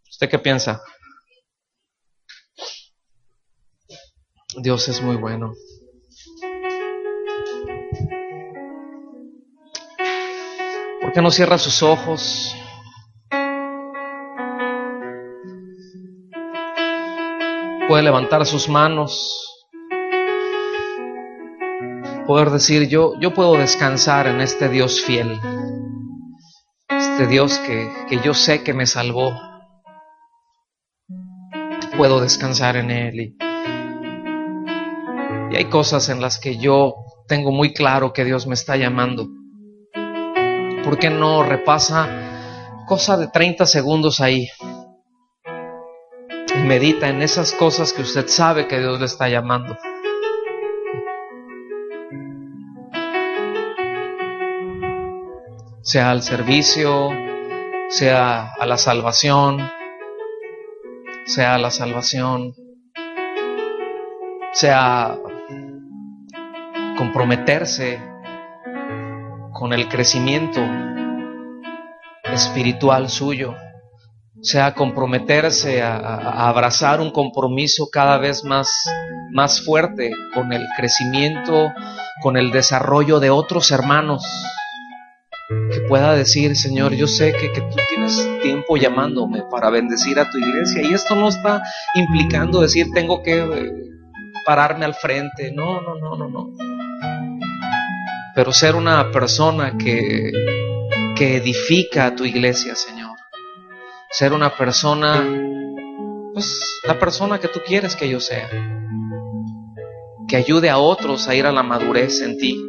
¿Usted qué piensa? Dios es muy bueno. ¿Por qué no cierra sus ojos? Puede levantar sus manos. Poder decir, yo puedo descansar en este Dios fiel. Este Dios que yo sé que me salvó. Puedo descansar en Él. Y hay cosas en las que yo tengo muy claro que Dios me está llamando. ¿Por qué no repasa cosa de 30 segundos ahí? Y medita en esas cosas que usted sabe que Dios le está llamando. Sea al servicio, sea a la salvación, sea comprometerse con el crecimiento espiritual suyo, sea comprometerse a abrazar un compromiso cada vez más fuerte con el crecimiento, con el desarrollo de otros hermanos, que pueda decir, Señor, yo sé que tú tienes tiempo llamándome para bendecir a tu iglesia, y esto no está implicando decir tengo que pararme al frente, no. pero ser una persona que edifica a tu iglesia, Señor. Ser una persona, pues la persona que tú quieres que yo sea. Que ayude a otros a ir a la madurez en ti,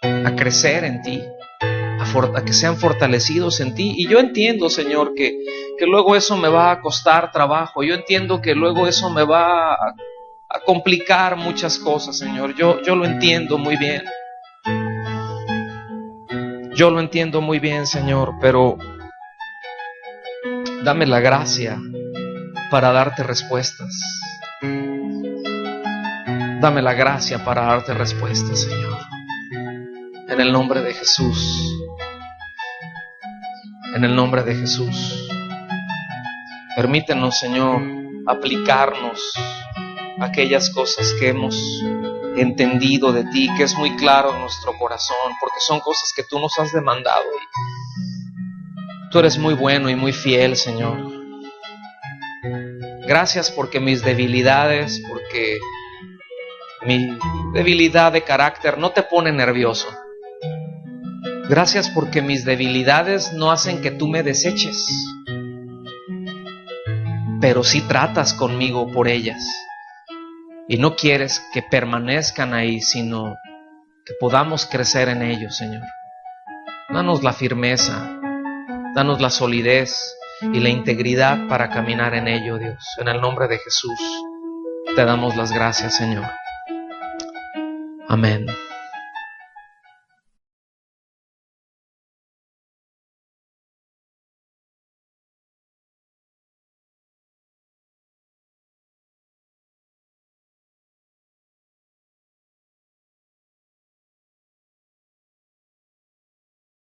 a crecer en ti, a que sean fortalecidos en ti. Y yo entiendo, Señor, que luego eso me va a costar trabajo. Yo entiendo que luego eso me va a complicar muchas cosas, Señor. Yo lo entiendo muy bien. Yo lo entiendo muy bien, Señor, pero dame la gracia para darte respuestas. Dame la gracia para darte respuestas, Señor. En el nombre de Jesús. En el nombre de Jesús. Permítenos, Señor, aplicarnos aquellas cosas que hemos entendido de ti, que es muy claro en nuestro corazón, porque son cosas que tú nos has demandado. Y tú eres muy bueno y muy fiel, Señor. Gracias porque mis debilidades, porque mi debilidad de carácter no te pone nervioso. Gracias porque mis debilidades no hacen que tú me deseches, pero sí tratas conmigo por ellas. Y no quieres que permanezcan ahí, sino que podamos crecer en ellos, Señor. Danos la firmeza, danos la solidez y la integridad para caminar en ello, Dios. En el nombre de Jesús te damos las gracias, Señor. Amén.